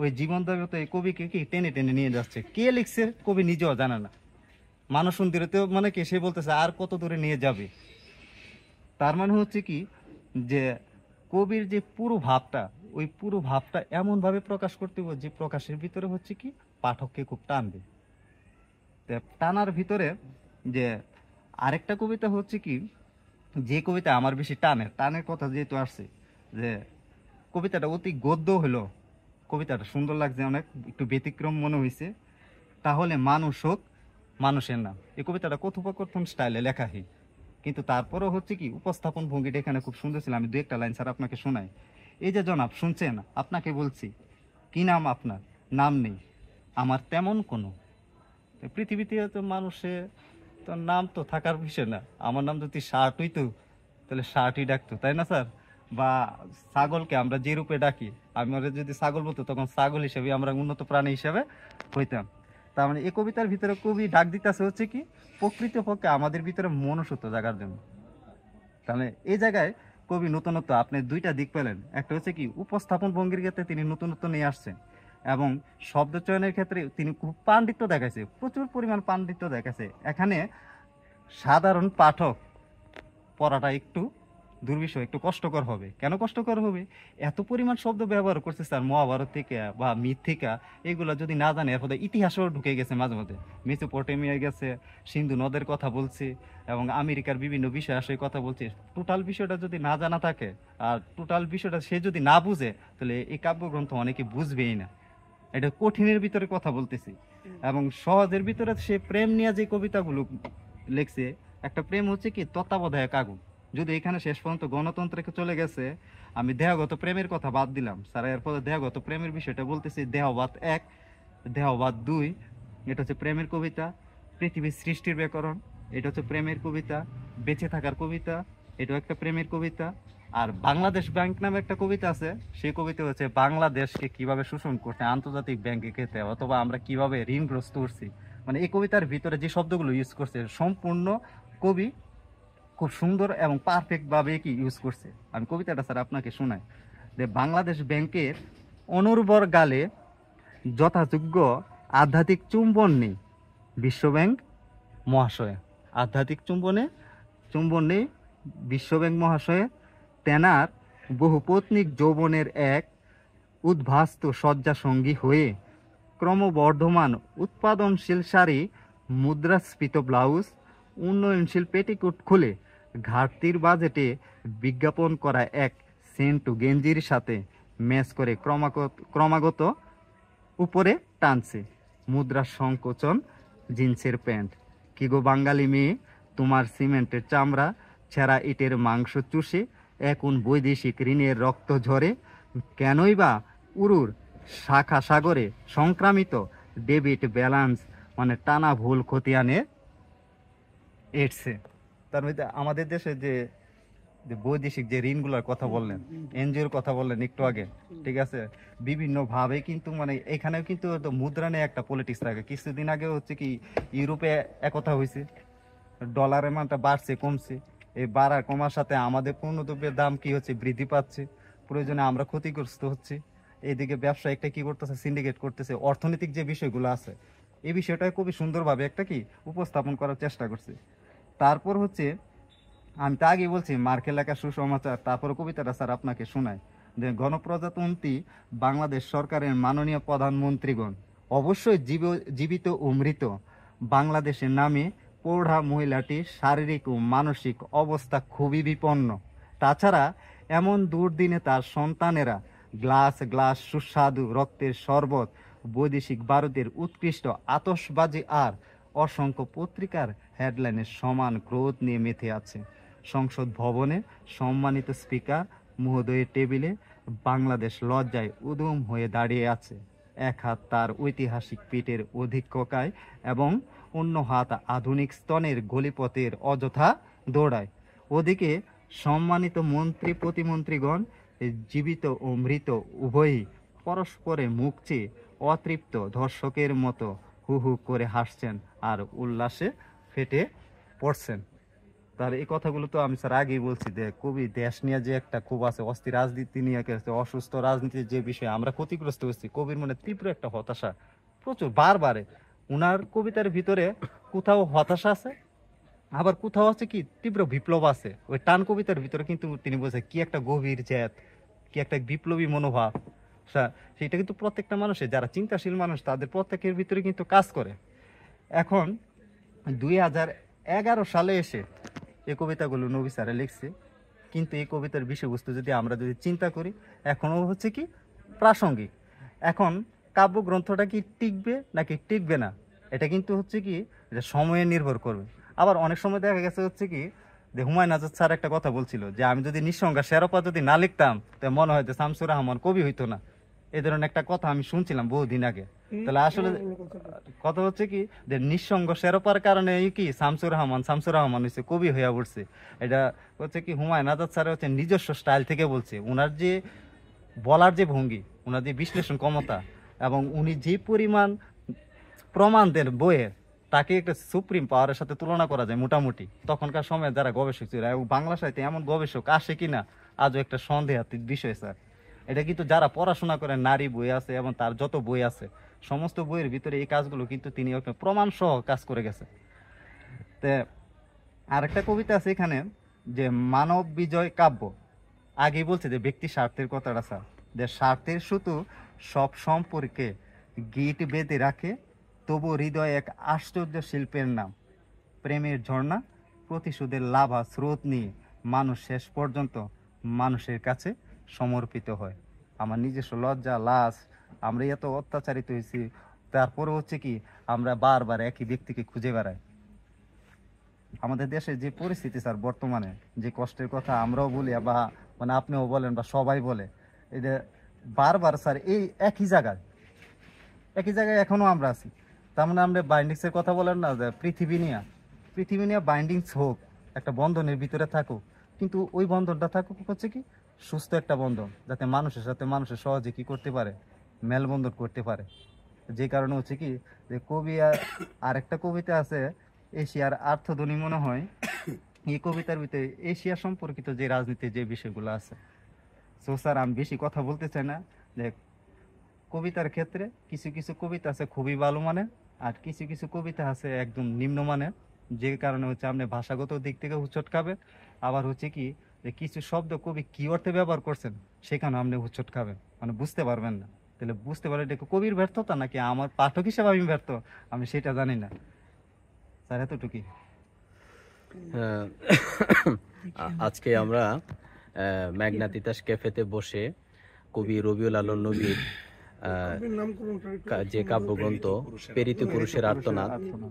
S1: ওই জীবন দেবতা এই কবিকে কি টেনে টেনে নিয়ে যাচ্ছে, কে লিখছে কবি নিজেও জানে না। মানুষ মন্দিরেতেও মানে কি সে বলতেছে আর কত দূরে নিয়ে যাবে। তার মানে হচ্ছে কি যে কবির যে পুরো ভাবটা, ওই পুরো ভাবটা এমন ভাবে প্রকাশ করতে হবে যে প্রকাশের ভিতরে হচ্ছে কি পাঠককে খুব টানবে। টানার ভিতরে যে আরেকটা কবিতা হচ্ছে কি, যে কবিতা আমার বেশি টানের কথা যেহেতু আসছে, যে কবিতাটা অতি গদ্য হলো, কবিতাটা সুন্দর লাগছে, অনেক একটু ব্যতিক্রম মনে হয়েছে। তাহলে মানুষ হোক মানুষের নাম, এই কবিতাটা কথোপকথন স্টাইলে লেখাহি, কিন্তু তারপরও হচ্ছে কি উপস্থাপন ভঙ্গিটা এখানে খুব সুন্দর ছিল। আমি দু একটা লাইন স্যার আপনাকে শোনাই। এই যে জনাব শুনছেন, আপনাকে বলছি কি নাম আপনার? নাম নেই আমার তেমন কোনো। পৃথিবীতে তো মানুষের তো নাম তো থাকার বিষয় না। আমার নাম যদি শার্ট হইতো তাহলে শার্টই ডাকতো, তাই না স্যার? বা ছাগলকে আমরা যে রূপে ডাকি, আমরা যদি ছাগল বলতো তখন ছাগল হিসেবে আমরা উন্নত প্রাণী হিসেবে হইতাম। তার মানে এই কবিতার ভিতরে কবি ডাক দিতেছে হচ্ছে কি প্রকৃতপক্ষে আমাদের ভিতরে মনুষ্যত্ব জাগার জন্য। তাহলে এই জায়গায় কবি নতুনত্ব, আপনি দুইটা দিক পেলেন। একটা হচ্ছে কি উপস্থাপন ভঙ্গির ক্ষেত্রে তিনি নতুনত্ব নিয়ে আসছেন, এবং শব্দ চয়নের ক্ষেত্রে তিনি খুব পাণ্ডিত্য দেখাইছে, প্রচুর পরিমাণ পাণ্ডিত্য দেখাইছে। এখানে সাধারণ পাঠক পড়াটা একটু দুর্বিষহ, একটু কষ্টকর হবে। কেন কষ্টকর হবে? এত পরিমাণ শব্দ ব্যবহার করছে স্যার, মহাভারত থেকে বা মিথিকা, এগুলো যদি না জানে, এরপরে ইতিহাসও ঢুকে গেছে মাঝে মধ্যে, মেসোপটেমিয়া গেছে, সিন্ধু নদের কথা বলছে এবং আমেরিকার বিভিন্ন বিষয় আসে কথা বলছে। টোটাল বিষয়টা যদি না জানা থাকে আর টোটাল বিষয়টা সে যদি না বুঝে, তাহলে এই কাব্যগ্রন্থ অনেকে বুঝবেই না। এটা কঠিনের ভিতরে কথা বলতেছি এবং সহজের ভিতরে সে প্রেম নিয়ে যে কবিতাগুলো লিখছে, একটা প্রেম হচ্ছে কি তত্ত্বাবধায়ক আগুন। যদি এখানে শেষ পর্যন্ত গণতন্ত্রে চলে গেছে, আমি দেহগত প্রেমের কথা বাদ দিলাম স্যার, এরপরে দেহগত প্রেমের বিষয়টা বলতেছি। দেহবাদ 1, দেহবাদ 2, এটা হচ্ছে প্রেমের কবিতা। পৃথিবীর সৃষ্টির ব্যাকরণ, এটা হচ্ছে প্রেমের কবিতা। বেঁচে থাকার কবিতা, এটাও একটা প্রেমের কবিতা। আর বাংলাদেশ ব্যাংক নামে একটা কবিতা আছে, সেই কবিতা হচ্ছে বাংলাদেশকে কিভাবে শোষণ করতে আন্তর্জাতিক ব্যাংকে খেতে, অথবা আমরা কিভাবে ঋণগ্রস্ত করছি। মানে এই কবিতার ভিতরে যে শব্দগুলো ইউজ করছে, সম্পূর্ণ কবি খুব সুন্দর এবং পারফেক্ট ভাবে কি ইউজ করছে। আমি কবিতাটা স্যার আপনাকে শোনাই যে, বাংলাদেশ ব্যাংকের অনুর্বর গালে যথাযোগ্য আধ্যাত্মিক চুম্বন নেই বিশ্বব্যাংক মহাশয়। আধ্যাত্মিক চুম্বন নেই বিশ্বব্যাংক মহাশয়ে। তেনার বহুপত্নিক যৌবনের এক উদ্ভাস্ত শয্যা সঙ্গী হয়ে ক্রমবর্ধমান উৎপাদনশীল শাড়ি, মুদ্রাস্ফীত ব্লাউজ, উন্নয়নশীল পেটিকোট খুলে ঘাটতির বাজেটে বিজ্ঞাপন করা এক সেন্টু গেঞ্জির সাথে ম্যাচ করে ক্রমাগত উপরে টানছে মুদ্রার সংকোচন জিন্সের প্যান্ট। কি গো বাঙালি মেয়ে, তোমার সিমেন্টের চামড়া, ছেঁড়া ইটের মাংস চুষে এখন বৈদেশিক ঋণের রক্ত ঝরে, কেনই বা উরুর শাখা সাগরে সংক্রামিত ডেবিট ব্যালান্স মানে টানা ভুল খতিয়ানে এসছে। তার মধ্যে আমাদের দেশে যে যে বৈদেশিক যে ঋণগুলোর কথা বললেন, এনজিওর কথা বললেন একটু আগে, ঠিক আছে, বিভিন্ন ভাবে কিন্তু মানে এখানেও কিন্তু তো মুদ্রা নিয়ে একটা পলিটিক্স থাকে। কিছুদিন আগে হচ্ছে কি ইউরোপে একথা হয়েছে, ডলারের মানটা বাড়ছে কমছে, এই বাড়া কমার সাথে আমাদের পণ্যদ্রব্যের দাম কি হচ্ছে, বৃদ্ধি পাচ্ছে, প্রয়োজনে আমরা ক্ষতিগ্রস্ত হচ্ছে। এইদিকে ব্যবসা একটা কি করতেছে, সিন্ডিকেট করতেছে। অর্থনৈতিক যে বিষয়গুলো আছে, এই বিষয়টা খুবই সুন্দরভাবে একটা কি উপস্থাপন করার চেষ্টা করছে। তারপর হচ্ছে আমি তো আগে বলছি মার্কেল লেখা সুসমাচার, তারপর কবিতাটা স্যার আপনাকে শোনায় যে, গণপ্রজাতন্ত্রী বাংলাদেশ সরকারের মাননীয় প্রধানমন্ত্রীগণ অবশ্যই জীবিত ও মৃত বাংলাদেশের নামে প্রৌঢ়া মহিলাটির শারীরিক ও মানসিক অবস্থা খুবই বিপন্ন। তাছাড়া এমন দুর্দিনে তার সন্তানেরা গ্লাস গ্লাস সুস্বাদু রক্তের শরবত, বৈদেশিক ভারতের উৎকৃষ্ট আতশবাজি আর অসংখ্য পত্রিকার হেডলাইনের সমান ক্রোধ নিয়ে মেতে আছে। সংসদ ভবনে সম্মানিত স্পিকার মহোদয়ের টেবিলে বাংলাদেশ লজ্জায় উদুম হয়ে দাঁড়িয়ে আছে। এক হাত তার ঐতিহাসিক পিঠের অধিক্ষকায় এবং অন্য হাত আধুনিক স্তনের গলিপথের অযথা দৌড়ায়। ওদিকে সম্মানিত মন্ত্রী প্রতিমন্ত্রীগণ জীবিত ও মৃত উভয়ই পরস্পরে মুখ চেয়ে অতৃপ্ত ধর্ষকের মতো হু হু করে হাসছেন আর উল্লাসে ফেটে পড়ছেন। তার এই কথাগুলো তো আমি স্যার আগেই বলছি যে, কবি দেশ নিয়ে যে একটা খুব আছে, অস্থির রাজনীতি নিয়ে গেছে, অসুস্থ রাজনীতির যে বিষয়ে আমরা ক্ষতিগ্রস্ত হচ্ছি, কবির মনে তীব্র একটা হতাশা প্রচুর বারবারে। উনার কবিতার ভিতরে কোথাও হতাশা আছে, আবার কোথাও আছে কি তীব্র বিপ্লব আছে। ওই টান কবিতার ভিতরে কিন্তু তিনি বলছে কি একটা গভীর জেদ, কি একটা বিপ্লবী মনোভাব। সেটা কিন্তু প্রত্যেকটা মানুষের, যারা চিন্তাশীল মানুষ, তাদের প্রত্যেকের ভিতরে কিন্তু কাজ করে। এখন 2011 সালে এসে এই কবিতাগুলো নবী স্যারে লিখছে, কিন্তু এই কবিতার বিষয়বস্তু যদি আমরা চিন্তা করি, এখনো হচ্ছে কি প্রাসঙ্গিক। এখন কাব্যগ্রন্থটা কি টিকবে নাকি টিকবে না, এটা কিন্তু হচ্ছে কি এটা সময়ে নির্ভর করবে। আবার অনেক সময় দেখা গেছে হচ্ছে কি যে, হুমায়ুন আজাদ স্যার একটা কথা বলছিল যে, আমি যদি নিঃসঙ্গা শেরোপা যদি না লিখতাম, তো মনে হয় যে শামসুর রহমান কবি হইতো না। এই ধরনের একটা কথা আমি শুনছিলাম বহুদিন আগে। তাহলে আসলে কথা হচ্ছে কি যে, নিঃসঙ্গ শেরোপার কারণে কি শামসুর রহমান হচ্ছে কবি হইয়া পড়ছে। এটা হচ্ছে কি হুমায়ুন আজাদ স্যার হচ্ছে নিজস্ব স্টাইল থেকে বলছে। উনার যে বলার যে ভঙ্গি, উনার যে বিশ্লেষণ ক্ষমতা, এবং উনি যে পরিমাণ প্রমাণ দেন বইয়ের, তাকে একটা সুপ্রিম পাওয়ারের সাথে তুলনা করা যায় মোটামুটি। তখনকার সময়ে যারা গবেষক ছিল, এবং বাংলা সাহিত্যে এমন গবেষক আসে কিনা আজও একটা সন্দেহাতীত বিষয় স্যার। এটা কিন্তু যারা পড়াশোনা করে, নারী বই আছে এবং তার যত বই আছে, সমস্ত বইয়ের ভিতরে এই কাজগুলো কিন্তু তিনি একটা প্রমাণ সহ কাজ করে গেছে। তে আর একটা কবিতা আছে এখানে যে মানব বিজয় কাব্য, আগেই বলছে যে ব্যক্তি স্বার্থের কথাটা স্যার, যে স্বার্থের শুধু সব সম্পর্কে গিট বেঁধে রাখে, তবু হৃদয় এক আশ্চর্য শিল্পের নাম, প্রেমের ঝর্ণা প্রতিশোধের লাভা স্রোত নিয়ে মানুষ শেষ পর্যন্ত মানুষের কাছে সমর্পিত হয়। আমার নিজস্ব লজ্জা লাজ, আমরা এত অত্যাচারিত হয়েছি, তারপরে হচ্ছে কি আমরা বারবার একই ব্যক্তিকে খুঁজে বেড়াই। আমাদের দেশে যে পরিস্থিতি স্যার বর্তমানে, যে কষ্টের কথা আমরাও বলি বা মানে আপনিও বলেন বা সবাই বলে, এই যে বারবার স্যার এই একই জায়গায় এখনো আমরা আছি। তার মানে আমরা বাইন্ডিংস এর কথা বলেন না, যে পৃথিবী নিয়ে বাইন্ডিংস হোক, একটা বন্ধনের ভিতরে থাকুক, কিন্তু ওই বন্ধনটা থাকুক হচ্ছে কি সুস্থ একটা বন্ধন, যাতে মানুষের সাথে মানুষের সহজে কি করতে পারে, মেলবন্ধন করতে পারে। যে কারণে হচ্ছে কি যে কবি আর একটা কবিতা আছে এশিয়ার আর্থধ্বনি মনে হয়, এই কবিতার ভিতরে এশিয়া সম্পর্কিত যে রাজনীতির যে বিষয়গুলো আছে। সো স্যার আমি বেশি কথা বলতে চাই না, যে কবিতার ক্ষেত্রে কিছু কিছু কবিতা আছে খুবই ভালো মানের, আর কিছু কিছু কবিতা আছে একদম নিম্নমানের, যে কারণে হচ্ছে আপনি ভাষাগত দিক থেকে হুচট খাবেন, আবার হচ্ছে কি যে কিছু শব্দ কবি কি অর্থে ব্যবহার করছেন সেখানে আপনি হুচট খাবেন, মানে বুঝতে পারবেন না। তাহলে বুঝতে পারলে এটা কি কবির ব্যর্থতা নাকি আমার পাঠক হিসেবে আমি ব্যর্থ, আমি সেটা জানি না স্যার, এতটুকুই।
S4: হ্যাঁ, আজকে আমরা মেঘনা তিতাস ক্যাফেতে বসে কবি রবিউল আলম নবীর
S2: কাব্যের নামকরণটা একটু
S4: যে কাব্যগ্রন্থ প্রেরিত পুরুষের আর্তনাদ,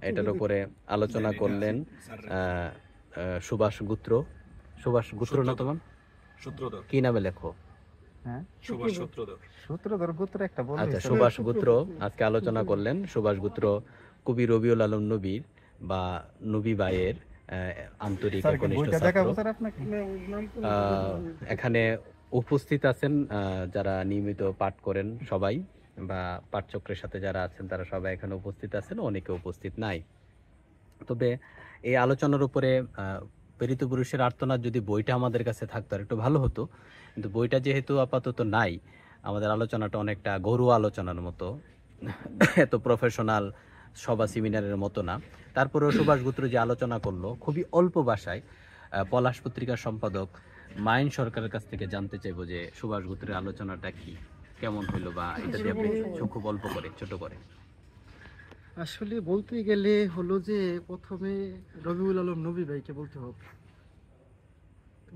S4: এটার উপরে আলোচনা করলেন সুভাষ গুত্র। সুভাষ গুত্র না তোমার
S3: সূত্রধর
S4: কি নামে লেখো?
S1: হ্যাঁ,
S3: সুভাষ সূত্রধর
S1: সূত্রধর গোত্র একটা বলবে
S4: আচ্ছা,
S1: স্যার।
S4: সুভাষ গুত্র আজকে আলোচনা করলেন। সুভাষ গুত্র কবি রবিউল আলম নবীর বা নবী ভাইয়ের আন্তরিক
S1: স্যার কি
S4: একনিষ্ঠ
S1: বইটা
S4: ছাত্র।
S1: দেখাবো স্যার আপনাকে?
S2: না, ওই নামকরণ
S4: এখানে উপস্থিত আছেন যারা নিয়মিত পাঠ করেন সবাই, বা পাঠচক্রের সাথে যারা আছেন তারা সবাই এখানে উপস্থিত আছেন, অনেকে উপস্থিত নাই। তবে এই আলোচনার উপরে প্রেরিত পুরুষের আর্তনাদ যদি বইটা আমাদের কাছে থাকতো আর একটু ভালো হতো, কিন্তু বইটা যেহেতু আপাতত নাই, আমাদের আলোচনাটা অনেকটা ঘরোয়া আলোচনার মতো, এত প্রফেশনাল সভা সেমিনারের মতো না। তারপরেও সুভাষ গুত্র যে আলোচনা করলো খুবই অল্প ভাষায়, পলাশ পত্রিকার সম্পাদক মাইন সরকারের কাছ থেকে জানতে চাইবো যে সুভাষ গুত্রের আলোচনাটা কি, কেমন হইলো, বা এটা দিয়ে আপনি খুব অল্প করে ছোট করে।
S5: আসলে বলতে গেলে হলো যে প্রথমে রবিউল আলম নবী ভাইকে বলতে হবে।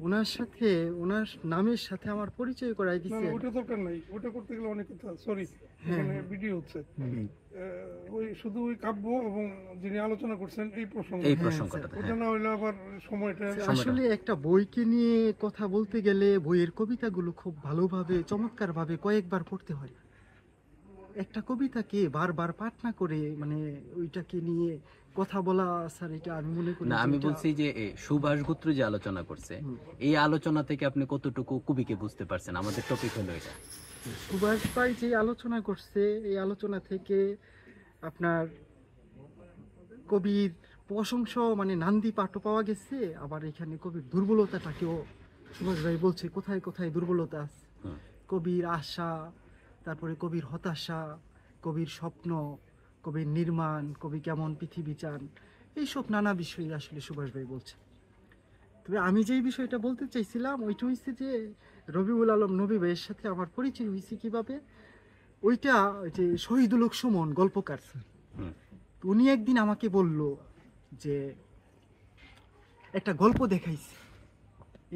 S5: ওনার সাথে ওনার নামের সাথে আমার পরিচয় করাই
S2: না,
S5: দিচ্ছে।
S2: না, ওটা দরকার নাই, ওটা করতে গেলে অনেক কথা। সরি,
S5: হ্যাঁ,
S2: এখানে ভিডিও হচ্ছে। ওই শুধু ওই কাব্য এবং যিনি আলোচনা করছেন এই প্রসঙ্গ,
S4: এই প্রসঙ্গটা
S2: ওটা না হইলে আবার সময়টা
S5: আসলে একটা বইকে নিয়ে কথা বলতে গেলে বইয়ের কবিতাগুলো খুব ভালোভাবে চমৎকারভাবে কয়েকবার পড়তে হয়। একটা কবিতাকে বারবার পাঠ না করে মানে ওইটাকে নিয়ে কথা বলা, স্যার এটা আমি মনে করি
S4: না,
S5: যে
S4: আমি
S5: এটা-
S4: বলছি যে সুভাষ গুত্র যে আলোচনা করছে, এই আলোচনা থেকে আপনি কতটুকু কবিকে বুঝতে পারছেন? আমাদের টপিক হলো এটা।
S5: সুভাষ ভাই যে আলোচনা করছে এই আলোচনা থেকে আপনার কবির প্রশংসা মানে নান্দি পাঠও পাওয়া গেছে, আবার এখানে কবির দুর্বলতাটাকেও সুভাষ ভাই বলছে কোথায় কোথায় দুর্বলতা আছে।
S4: হুম।
S5: কবির আশা, তারপরে কবির হতাশা, কবির স্বপ্ন, কবির নির্মাণ, কবি কেমন পৃথিবী চান, এইসব নানা বিষয় আসলে সুভাষ ভাই বলছে। তবে আমি যেই বিষয়টা বলতে চাইছিলাম ওইটা হচ্ছে যে রবিউল আলম নবী ভাইয়ের সাথে আমার পরিচয় হয়েছে কিভাবে, ওইটা ওই যে শহীদুল হক সুমন গল্পকার,
S4: হুম।
S5: তো উনি একদিন আমাকে বলল যে একটা গল্প দেখাইছে,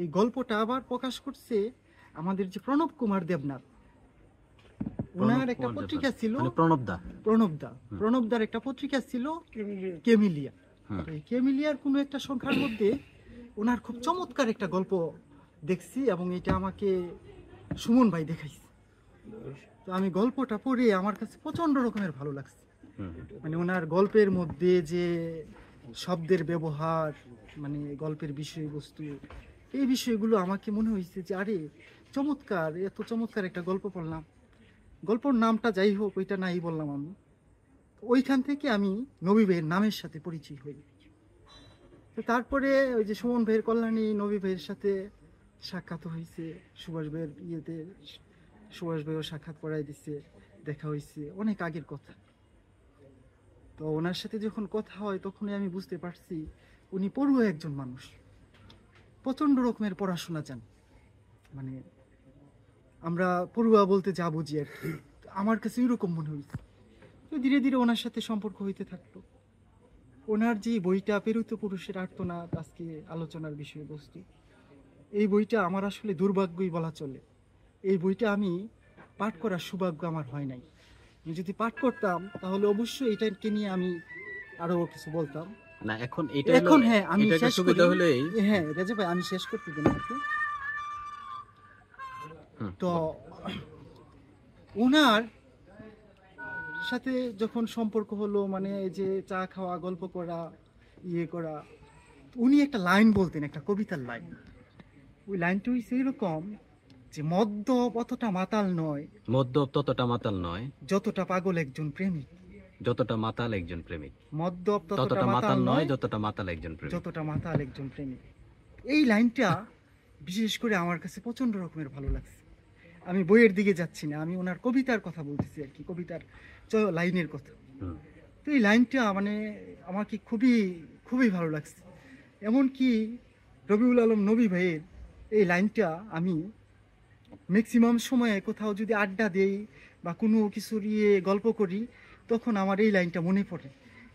S5: এই গল্পটা আবার প্রকাশ করছে আমাদের যে প্রণব কুমার দেবনাথ, ওনার একটা পত্রিকা ছিল
S4: মানে প্রণবদা।
S5: প্রণবদার একটা পত্রিকা ছিল
S2: কেমিলিয়া।
S5: কেমিলিয়া।
S4: হুম।
S5: তো এই কেমিলিয়ার কোনো একটা সংখ্যার মধ্যে ওনার খুব চমৎকার একটা গল্প দেখছি এবং এটা আমাকে সুমন ভাই দেখাইছে। তো আমি গল্পটা পড়ে আমার কাছে প্রচন্ড রকমের ভালো লাগছে।
S4: হুম।
S5: মানে ওনার গল্পের মধ্যে যে শব্দের ব্যবহার, মানে গল্পের বিষয়বস্তু, এই বিষয়গুলো আমাকে মনে হয়েছে যে আরে চমৎকার, এত চমৎকার একটা গল্প পড়লাম। গল্পর নামটা যাই হোক ওইটা নাই বললাম আমি। ওইখান থেকে আমি নবী ভাইয়ের নামের সাথে পরিচয় হই। তো তারপরে ওই যে সুমন ভাইয়ের কল্যাণী নবী ভাইয়ের সাথে সাক্ষাৎ হয়েছে, সুভাষ ভাইয়ের ইয়েতে সুভাষ ভাইও সাক্ষাৎ করাই দিছে, দেখা হয়েছে অনেক আগের কথা। তো ওনার সাথে যখন কথা হয় তখনই আমি বুঝতে পারছি উনি পড়ুয়া একজন মানুষ, প্রচণ্ড রকমের পড়াশোনা জান, মানে আমরা পড়ুয়া বলতে যা বুঝি আর কি। আমার কাছে এরকম মনে হয়েছে। তো ধীরে ধীরে ওনার সাথে সম্পর্ক হইতে থাকলো। ওনার যে বইটা পেরিত পুরুষের আর্তনাদ আজকে আলোচনার বিষয়বস্তু, এই বইটা আমার আসলে দুর্ভাগ্যই বলা চলে। এই বইটা আমি পাঠ করার সৌভাগ্য আমার হয় নাই। আমি যদি পাঠ করতাম তাহলে অবশ্যই এটাকে নিয়ে আমি আরো কিছু বলতাম।
S4: না এখন এটা
S5: এখন হ্যাঁ আমি
S4: এটা একটা
S5: শেষ
S4: সুবিধা
S5: করি।
S4: হলো এই
S5: হ্যাঁ রাজা ভাই আমি শেষ করতে দিন আমাকে।
S4: হুম,
S5: তো ওনার সাথে যখন সম্পর্ক হলো, মানে এই যে চা খাওয়া, গল্প করা, ইয়ে করা, উনি একটা লাইন বলতেন, একটা কবিতার লাইন। ওই লাইনটা হইছে এরকম যে মদ্যপ অতটা মাতাল নয়,
S4: মদ্যপ ততটা মাতাল নয়,
S5: যতটা পাগল একজন প্রেমিক।
S4: যতটা মাতাল একজন প্রেমিক।
S5: মদ্যপ
S4: ততটা মাতাল নয়, যতটা মাতাল একজন প্রেমিক।
S5: যতটা মাতাল একজন প্রেমিক। এই লাইনটা বিশেষ করে আমার কাছে প্রচন্ড রকমের ভালো লাগছে। আমি বইয়ের দিকে যাচ্ছি না, আমি ওনার কবিতার কথা বলতেছি আর কি, কবিতার লাইনের কথা।
S4: হুম,
S5: তো এই লাইনটা মানে আমাকে খুবই খুবই ভালো লাগছে। এমনকি রবিউল আলম নবী ভাইয়ের এই লাইনটা আমি ম্যাক্সিমাম সময়ে কোথাও যদি আড্ডা দেই বা কোনো কিছুর গল্প করি, তখন আমার এই লাইনটা মনে পড়ে।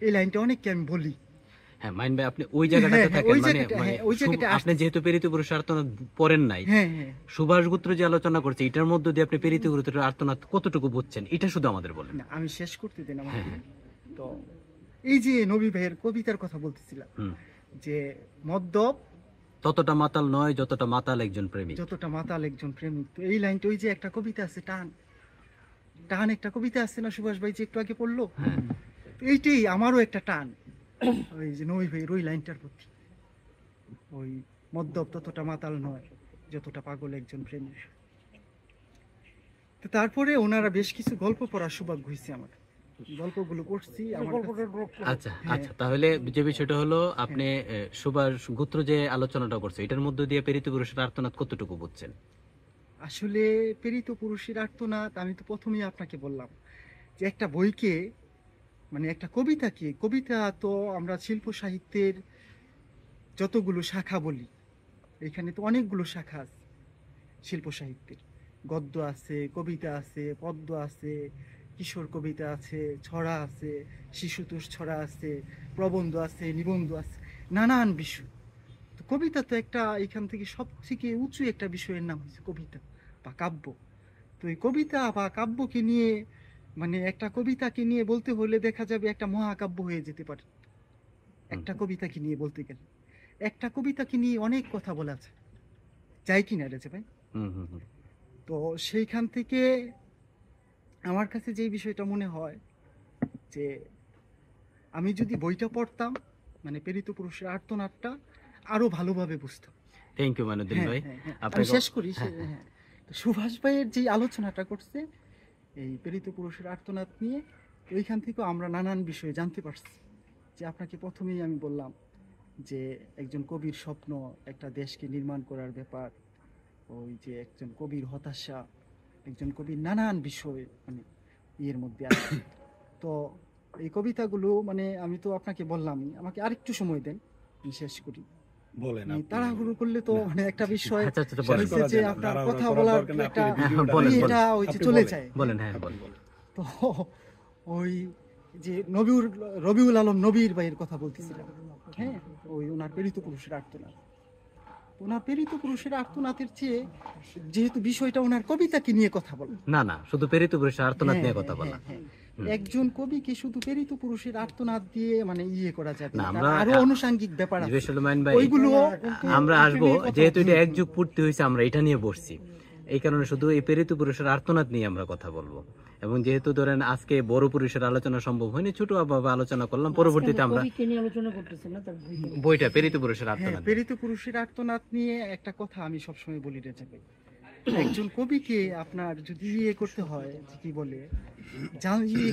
S5: এই লাইনটা অনেককে আমি বলি।
S4: হ্যাঁ মাইন ভাই আপনি ওই জায়গাটাতে
S5: হ্যাঁ,
S4: থাকেন,
S5: ওই
S4: মানে
S5: জায়গাটা, হ্যাঁ, ওই জায়গাটা
S4: আপনি যেহেতু পেরিত পুরুষের আর্তনাদ পড়েন নাই,
S5: হ্যাঁ হ্যাঁ
S4: সুভাষ গুত্র যে আলোচনা করছে এটার মধ্যে দিয়ে আপনি পেরিত পুরুষের আর্তনাদ কতটুকু বুঝছেন এটা শুধু আমাদের বলেন।
S5: না আমি শেষ করতে দিন আমাকে।
S4: হ্যাঁ,
S5: তো এই যে নবী ভাইয়ের কবিতার কথা বলতেছিলাম,
S4: হুম,
S5: যে মদ্যপ
S4: ততটা মাতাল নয়, যতটা মাতাল একজন প্রেমিক।
S5: যতটা মাতাল একজন প্রেমিক। তো এই লাইনটা, ওই যে একটা কবিতা আছে টান, টান একটা কবিতা আছে না সুভাষ ভাই যে একটু আগে পড়লো,
S4: হ্যাঁ,
S5: তো এইটাই আমারও একটা টান ওই যে নবী ভাইয়ের ওই লাইনটার প্রতি। ওই মদ্যপ ততটা মাতাল নয়, যতটা পাগল একজন প্রেমিক। তো তারপরে ওনারা বেশ কিছু গল্প পড়ার সৌভাগ্য হয়েছে আমার, গল্পগুলো পড়ছি আমার কাছে।
S4: আচ্ছা আচ্ছা, তাহলে যে বিষয়টা হলো আপনি সুভাষ গুত্র যে আলোচনাটা করছে এটার মধ্যে দিয়ে পেরিত পুরুষের আর্তনাদ কতটুকু বুঝছেন?
S5: আসলে প্রেরিত পুরুষের আর্তনাদ, আমি তো প্রথমেই আপনাকে বললাম যে একটা বইকে, মানে একটা কবিতাকে, কবিতা তো আমরা শিল্প সাহিত্যের যতগুলো শাখা বলি, এখানে তো অনেকগুলো শাখা আছে শিল্প সাহিত্যের। গদ্য আছে, কবিতা আছে, পদ্য আছে, কিশোর কবিতা আছে, ছড়া আছে, শিশুতোষ ছড়া আছে, প্রবন্ধ আছে, নিবন্ধ আছে, নানান বিষয়। তো কবিতা তো একটা, এখান থেকে সব থেকে উঁচু একটা বিষয়ের নাম হচ্ছে কবিতা বা কাব্য। তো এই কবিতা বা কাব্যকে নিয়ে, মানে একটা কবিতাকে নিয়ে বলতে হলে দেখা যাবে একটা মহাকাব্য হয়ে যেতে পারে একটা কবিতাকে নিয়ে বলতে গেলে। একটা কবিতাকে নিয়ে অনেক কথা বলা যায়, যায় কি না রেজে ভাই?
S4: হুম হুম হুম।
S5: তো সেইখান থেকে আমার কাছে যে বিষয়টা মনে হয় যে আমি যদি বইটা পড়তাম, মানে প্রেরিত পুরুষের আর্তনাদটা আরো ভালোভাবে বুঝতাম।
S4: থ্যাংক ইউ মাইনুদ্দিন
S5: হ্যাঁ,
S4: ভাই।
S5: হ্যাঁ, হ্যাঁ। আমি
S4: আপনাকে
S5: শেষ করি। হ্যাঁ, তো সুভাষ ভাইয়ের যে আলোচনাটা করছে এই প্রেরিত পুরুষের আর্তনাদ নিয়ে, ওইখান থেকেও আমরা নানান বিষয়ে জানতে পারছি। যে আপনাকে প্রথমেই আমি বললাম যে একজন কবির স্বপ্ন, একটা দেশকে নির্মাণ করার ব্যাপার, ওই যে একজন কবির হতাশা, একজন কবির নানান বিষয় মানে ইয়ের মধ্যে আছে। তো এই কবিতাগুলো মানে আমি তো আপনাকে বললামই, আমাকে আরেকটু সময় দেন, আমি শেষ করি।
S3: বলেন
S5: মানে
S3: আপনি।
S5: তাড়াহুড়ো করলে তো মানে একটা বিষয়
S4: আচ্ছা আচ্ছা, বলেন
S3: শেষ করা
S5: যে
S3: যায় না,
S5: আপনার
S3: তাড়াহুড়ো
S5: কথা
S3: করার
S5: বলার
S3: দরকার নেই,
S5: একটা
S3: আপনি ভিডিওটা
S4: বলেন,
S3: দেখেন।
S5: এটা ওই যে
S3: আপনি
S5: চলে
S3: বলেন।
S5: যায়।
S4: বলেন, হ্যাঁ
S3: আপনি
S4: বলেন।
S3: বলেন।
S5: তো ওই যে রবিউল আলম নবীর ভাইয়ের কথা বলতেছিলাম, হ্যাঁ, ওই ওনার প্রেরিত পুরুষের আর্তনাদ। ওনার প্রেরিত পুরুষের আর্তনাদের চেয়ে যেহেতু বিষয়টা ওনার কবিতাকে নিয়ে কথা বলা,
S4: না না, শুধু প্রেরিত পুরুষের আর্তনাদ নিয়ে কথা বলা।
S5: একজন কবিকে শুধু প্রেরিত পুরুষের আর্তনাদ দিয়ে মানে করা যাবে
S4: না,
S5: না,
S4: আমরা
S5: আরো আনুষঙ্গিক ব্যাপার আছে,
S4: জিজ্ঞেস মাইন ভাই,
S5: ওইগুলো
S4: আমরা আসবো, যেহেতু এটা এক যুগ পূর্তি হয়েছে আমরা এটা নিয়ে বসছি, এই কারণে শুধু এই প্রেরিত পুরুষের আর্তনাদ নিয়ে আমরা কথা বলবো। এবং যেহেতু ধরেন আজকে বড় পুরুষের আলোচনা সম্ভব হয়নি, ছোট ভাবে আলোচনা করলাম, পরবর্তীতে আমরা বইটা প্রেরিত পুরুষের
S5: হ্যাঁ,
S4: আর্তনাদ।
S5: প্রেরিত পুরুষের আর্তনাদ নিয়ে একটা কথা আমি সবসময় বলি রে যাবে, একজন কবিকে আপনার যদি করতে হয়, কি বলে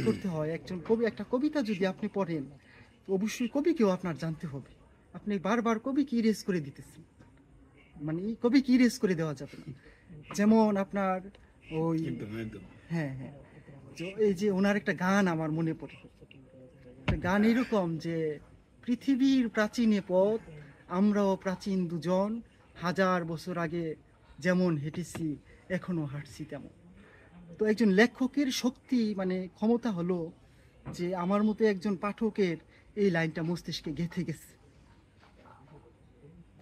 S5: করতে হয়, একজন কবি, একটা কবিতা যদি আপনি পড়েন, তো অবশ্যই কবিকেও আপনার জানতে হবে। আপনি বারবার কবিকে ইরেজ করে দিতেছেন, মানে এই কবিকে ইরেজ করে দেওয়া যাবে না। যেমন আপনার ওই
S3: একদম একদম।
S5: হ্যাঁ হ্যাঁ, তো এই যে ওনার একটা গান আমার মনে পড়ে, একটা গান এরকম যে পৃথিবীর প্রাচীনে পথ, আমরাও প্রাচীন দুজন, 1000 বছর আগে যেমন হেঁটেছি এখনো হাঁটছি তেমন। তো একজন লেখকের শক্তি মানে ক্ষমতা হলো যে আমার মতো একজন পাঠকের এই লাইনটা মস্তিষ্কে গেঁথে গেছে।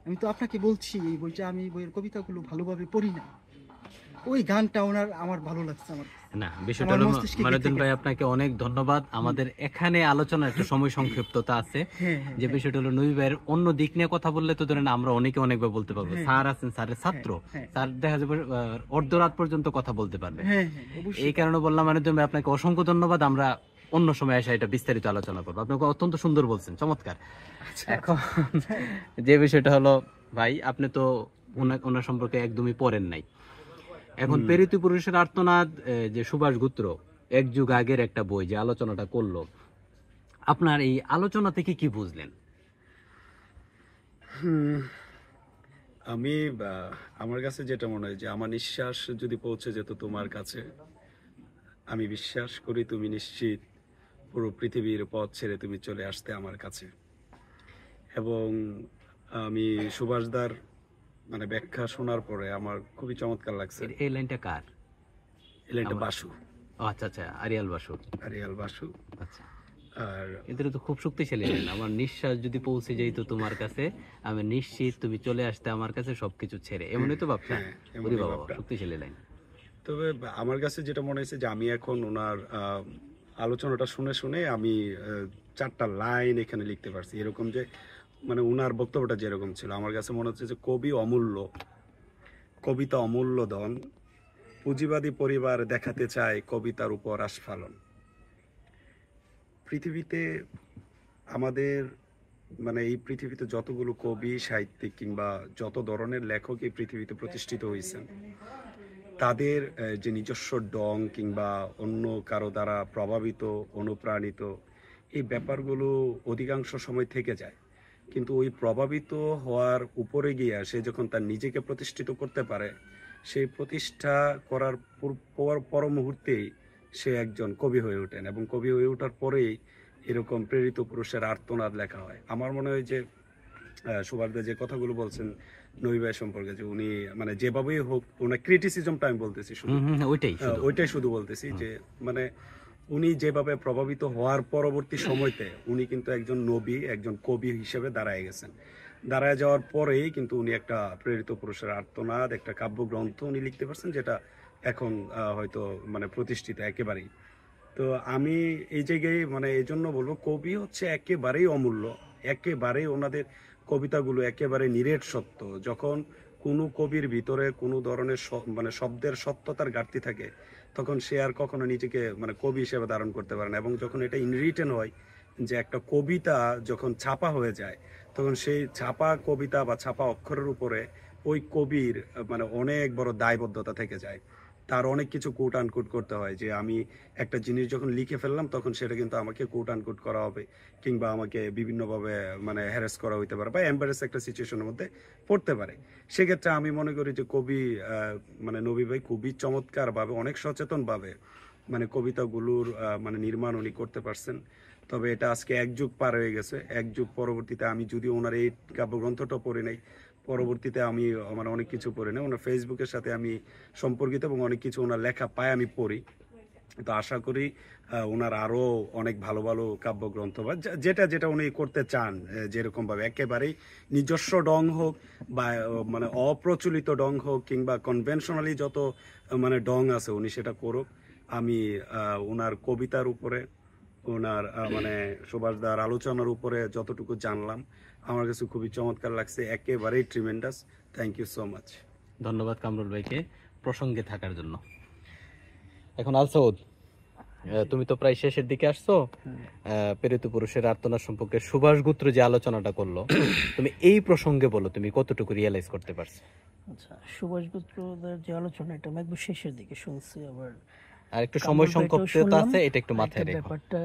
S5: আমি তো আপনাকে বলছি এই বইটা, আমি এই বইয়ের কবিতাগুলো ভালোভাবে পড়ি না, ওই গানটা আমার ভালো লাগছে। আমার
S4: না, বিষয়টা
S5: আমার
S4: হলো
S5: মস্তিষ্কে
S4: মাইনুদ্দিন
S5: গেঁথে
S4: ভাই,
S5: গেছে।
S4: আপনাকে অনেক ধন্যবাদ। আমাদের এখানে আলোচনার একটা সময় সংক্ষিপ্ততা আছে,
S5: হ্যাঁ, হ্যাঁ,
S4: যে বিষয়টা হলো নবী ভাইয়ের অন্য দিক নিয়ে কথা বললে তো ধরেন আমরা অনেকে অনেকবার বলতে পারবো।
S5: হ্যাঁ,
S4: স্যার আছেন, স্যারের ছাত্র,
S5: হ্যাঁ,
S4: স্যার দেখা যাবে অর্ধরাত পর্যন্ত কথা বলতে পারবে।
S5: হ্যাঁ, হ্যাঁ, অবশ্যই।
S4: এই কারণে বললাম মাইনুদ্দিন ভাই, আপনাকে অসংখ্য ধন্যবাদ। আমরা অন্য সময় এসে এটা বিস্তারিত আলোচনা করবো। আপনাকে অত্যন্ত সুন্দর বলছেন, চমৎকার। এখন যে বিষয়টা হলো ভাই, আপনি তো ওনার সম্পর্কে একদমই পড়েন নাই। এখন প্রেরিত পুরুষের আর্তনাদ, যে সুভাষ গুত্র এক যুগ আগের একটা বই যে আলোচনাটা করলো, আপনার এই আলোচনা থেকে কি বুঝলেন?
S3: আমি আমার কাছে যেটা মনে হয় যে আমার নিঃশ্বাস যদি পৌঁছে যেত তোমার কাছে, আমি বিশ্বাস করি তুমি নিশ্চিত পুরো পৃথিবীর পথ ছেড়ে তুমি চলে আসতে আমার কাছে। এবং আমি সুভাষদার মানে ব্যাখ্যা শোনার পরে আমার খুবই চমৎকার লাগছে।
S4: এই লাইনটা কার?
S3: এটা বাসু,
S4: ও আচ্ছা আচ্ছা, আরিয়াল বাসু।
S3: আরিয়াল বাসু।
S4: আচ্ছা,
S3: আর
S4: এদের তো খুব শক্তিশালী লাইন। আমার নিঃশ্বাস যদি পৌঁছে যাইতো তোমার কাছে, আমি নিশ্চিত তুমি চলে আসতে আমার কাছে সবকিছু ছেড়ে, এমনই তো ভাবটা?
S3: হ্যাঁ, এমনই
S4: ওরে বাবা,
S3: ভাবটা।
S4: শক্তিশালী লাইন।
S3: তবে আমার কাছে যেটা মনে হয়েছে যে আমি এখন ওনার আলোচনাটা শুনে শুনে আমি 4টা লাইন এখানে লিখতে পারছি। এরকম যে মানে ওনার বক্তব্যটা যেরকম ছিল, আমার কাছে মনে হচ্ছে যে কবি অমূল্য, কবিতা অমূল্য ধন, পুঁজিবাদী পরিবার দেখাতে চায় কবিতার উপর আস্ফালন। পৃথিবীতে আমাদের মানে এই পৃথিবীতে যতগুলো কবি, সাহিত্যিক কিংবা যত ধরনের লেখক এই পৃথিবীতে প্রতিষ্ঠিত হয়েছেন, তাদের যে নিজস্ব ডং কিংবা অন্য কারো দ্বারা প্রভাবিত, অনুপ্রাণিত, এই ব্যাপারগুলো অধিকাংশ সময় থেকে যায়। কিন্তু ওই প্রভাবিত হওয়ার উপরে গিয়ে সে যখন তার নিজেকে প্রতিষ্ঠিত করতে পারে, সেই প্রতিষ্ঠা করার পর মুহূর্তেই সে একজন কবি হয়ে ওঠেন। এবং কবি হয়ে ওঠার পরেই এরকম প্রেরিত পুরুষের আর্তনাদ লেখা হয়। আমার মনে হয় যে সুভাষদা যে কথাগুলো বলছেন নবী ভাই সম্পর্কে, যে উনি মানে যেভাবেই হোক, ওনার ক্রিটিসিজমটা আমি বলতেছি শুধু,
S4: ওইটাই শুধু।
S3: ওইটাই শুধু বলতেছি যে মানে উনি যেভাবে প্রভাবিত হওয়ার পরবর্তী সময়তে উনি কিন্তু একজন নবী, একজন কবি হিসেবে দাঁড়ায় গেছেন। দাঁড়ায় যাওয়ার পরেই কিন্তু উনি একটা প্রেরিত পুরুষের আর্তনাদ, একটা কাব্যগ্রন্থ উনি লিখতে পারছেন, যেটা এখন হয়তো মানে প্রতিষ্ঠিত একেবারেই। তো আমি এই জায়গায় মানে এই জন্য বলবো, কবি হচ্ছে একেবারেই অমূল্য, একেবারেই ওনাদের কবিতাগুলো একেবারে নিরেট সত্য। যখন কোনো কবির ভিতরে কোনো ধরনের মানে শব্দের সত্যতার ঘাটতি থাকে, তখন সে আর কখনো নিজেকে মানে কবি হিসেবে ধারণ করতে পারে না। এবং যখন এটা ইনরিটেন হয়, যে একটা কবিতা যখন ছাপা হয়ে যায়, তখন সেই ছাপা কবিতা বা ছাপা অক্ষরের উপরে ওই কবির মানে অনেক বড় দায়বদ্ধতা থেকে যায়। তার অনেক কিছু কোট আনকোট করতে হয়, যে আমি একটা জিনিস যখন লিখে ফেললাম তখন সেটা কিন্তু আমাকে কোট আনকোট করা হবে, কিংবা আমাকে বিভিন্নভাবে মানে হ্যারাস করা হইতে পারে, বা এম্বারেস একটা সিচুয়েশনের মধ্যে পড়তে পারে। সেক্ষেত্রে আমি মনে করি যে কবি মানে নবী ভাই খুবই চমৎকারভাবে, অনেক সচেতনভাবে মানে কবিতাগুলোর মানে নির্মাণ উনি করতে পারছেন। তবে এটা আজকে 1 যুগ পার হয়ে গেছে। 1 যুগ পরবর্তীতে আমি যদি ওনার এই কাব্যগ্রন্থটা পড়ি নাই, পরবর্তীতে আমি মানে অনেক কিছু পড়ি না, ওনার ফেসবুকের সাথে আমি সম্পর্কিত এবং অনেক কিছু ওনার লেখা পাই আমি পড়ি। তো আশা করি ওনার আরো অনেক ভালো ভালো কাব্যগ্রন্থ বা যেটা যেটা উনি করতে চান, যেরকম ভাবে একেবারেই নিজস্ব ডং হোক বা মানে অপ্রচলিত ডং হোক, কিংবা কনভেনশনালি যত মানে ডং আছে উনি সেটা করুক। আমি ওনার কবিতার উপরে, ওনার মানে সুভাষদার আলোচনার উপরে যতটুকু জানলাম, আমার কাছে খুবই চমৎকার লাগছে, একেবারেই tremendous. Thank you so much.
S4: ধন্যবাদ কামরুল ভাইকে প্রসঙ্গে থাকার জন্য। এখন আল সৌদ, তুমি তো প্রায় শেষের দিকে আসছো। প্রেরিত পুরুষের আর্তনাদ সম্পর্কে সুভাষ গুত্র যে আলোচনাটা করলো, তুমি এই প্রসঙ্গে বলো তুমি কতটুকু রিয়েলাইজ করতে পারছো?
S6: আচ্ছা, সুভাষ গুত্রদের যে আলোচনা, এটা আমি একদম শেষের দিকে শুনছি। আবার
S4: আর একটু সময় সংক্ষিপ্ততা আছে, এটা একটু মাথায় রেখো।
S6: ব্যাপারটা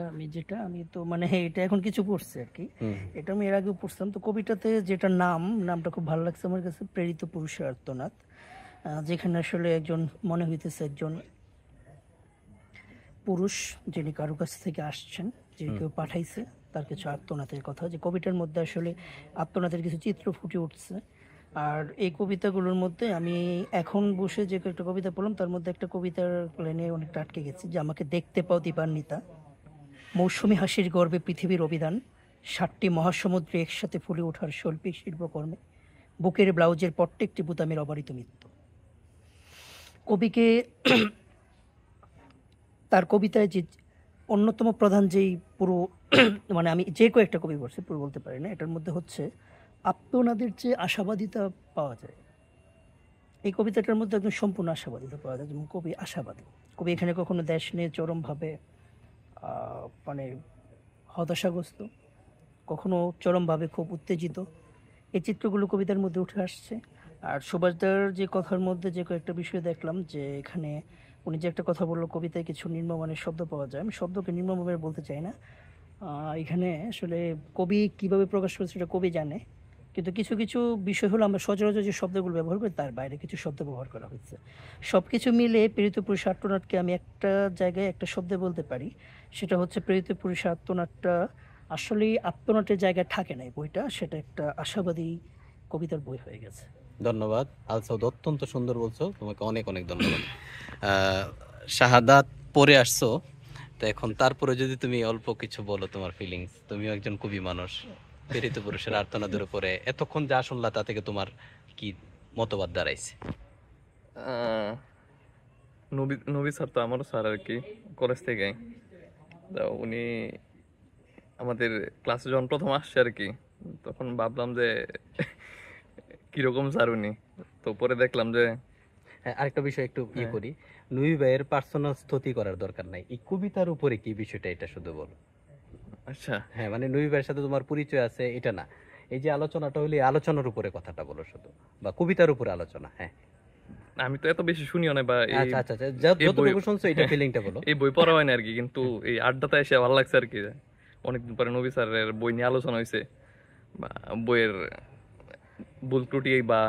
S6: আমি তো মানে এটা এখন কিছু পড়ছে আর কি, এটা আমি এর আগেও পড়ছিলাম। তো কবিতাতে যেটা নামটা খুব ভালো লাগছে আমার কাছে, প্রেরিত পুরুষের আর্তনাদ, যেখানে আসলে একজন মনে হইতেছে একজন পুরুষ যিনি কারো কাছ থেকে আসছেন, যে কেউ পাঠাইছে, তার কিছু আত্মনাথের কথা, যে কবিতার মধ্যে আসলে আত্মনাথের কিছু চিত্র ফুটে উঠছে। আর এই কবিতাগুলোর মধ্যে আমি এখন বসে যে কয়েকটা কবিতা পড়লাম, তার মধ্যে একটা কবিতার লাইনে অনেকটা আটকে গেছি, যে আমাকে দেখতে পাও দীপান্বিতা, মৌসুমী হাসির গর্বে পৃথিবীর অভিধান, 7টি মহাসমুদ্রে একসাথে ফুলে ওঠার শৈল্পিক শিল্পকর্মে, বুকের ব্লাউজের প্রত্যেকটি বুতামের অবারিত মৃত্যু। কবিকে তার কবিতায় যে অন্যতম প্রধান যেই পুরো মানে আমি যে কয়েকটা কবি পড়ছি, পুরো বলতে পারি না, এটার মধ্যে হচ্ছে আত্মনাদের যে আশাবাদিতা পাওয়া যায়, এই কবিতাটার মধ্যে একদম সম্পূর্ণ আশাবাদিতা পাওয়া যায়। যেমন কবি আশাবাদী, কবি এখানে কখনো দেশ নিয়ে চরমভাবে মানে হতাশাগ্রস্ত, কখনো চরমভাবে খুব উত্তেজিত, এই চিত্রগুলো কবিতার মধ্যে উঠে আসছে। আর সুভাষদার যে কথার মধ্যে যে কয়েকটা বিষয় দেখলাম, যে এখানে উনি যে একটা কথা বললো, কবিতায় কিছু নিম্নমানের শব্দ পাওয়া যায়, আমি শব্দকে নিম্নমানের বলতে চাই না, এখানে আসলে কবি কিভাবে প্রকাশ করেছে সেটা কবি জানে, কিন্তু কিছু কিছু বিষয় হলো আমরা সচরাচর যে শব্দগুলো ব্যবহার করি তার বাইরে কিছু শব্দ ব্যবহার করা হয়েছে। সব কিছু মিলে প্রেরিত পুরুষ আত্মনাটকে আমি একটা জায়গায় একটা শব্দে বলতে পারি, সেটা হচ্ছে প্রেরিত পুরুষ আত্মনাটটা আসলেই আত্মনাটের জায়গায় থাকে না, এই বইটা সেটা একটা আশাবাদী কবিতার বই হয়ে গেছে।
S4: ধন্যবাদ আলসাউদ, অত্যন্ত সুন্দর বলছো, তোমাকে অনেক অনেক ধন্যবাদ। শাহাদাত পড়ে আসছো, তো এখন তারপরে যদি তুমি অল্প কিছু বলো তোমার ফিলিংস, তুমিও একজন কবি মানুষ, প্রেরিত পুরুষের আর্তনাদের উপরে এতক্ষণ যা শুনলা তা থেকে তোমার কি মতবাদ দাঁড়াইছে?
S7: নবী নবী স্যার তো আমারও স্যার আর কি, কলেজ থেকে। উনি আমাদের ক্লাসে যখন প্রথম আসছে আর কি, তখন ভাবলাম যে কিরকম স্যার উনি, তো পরে দেখলাম যে
S4: হ্যাঁ, আরেকটা বিষয় একটু করি, নুই ভাইয়ের পার্সোনাল স্তুতি করার দরকার নাই, এই কবিতার উপরে কি বিষয়টা এটা শুধু বলো।
S7: আচ্ছা,
S4: হ্যাঁ, মানে নুই ভাইয়ের সাথে তোমার পরিচয় আছে এটা না, এই যে আলোচনাটা হলে আলোচনার উপরে কথাটা বলো শুধু, বা কবিতার উপরে আলোচনা। হ্যাঁ,
S7: আমি তো এত বেশি শুনিও না, বা
S4: আচ্ছা আচ্ছা আচ্ছা, যতটুকু শুনছো এটা ফিলিংটা বলো।
S7: এই বই পড়া হয় না আর কি, কিন্তু এই আড্ডাতে এসে ভালো লাগছে আর কি। অনেকদিন পরে নবী স্যারের বই নিয়ে আলোচনা হয়েছে, বা বইয়ের ভুল ত্রুটি বা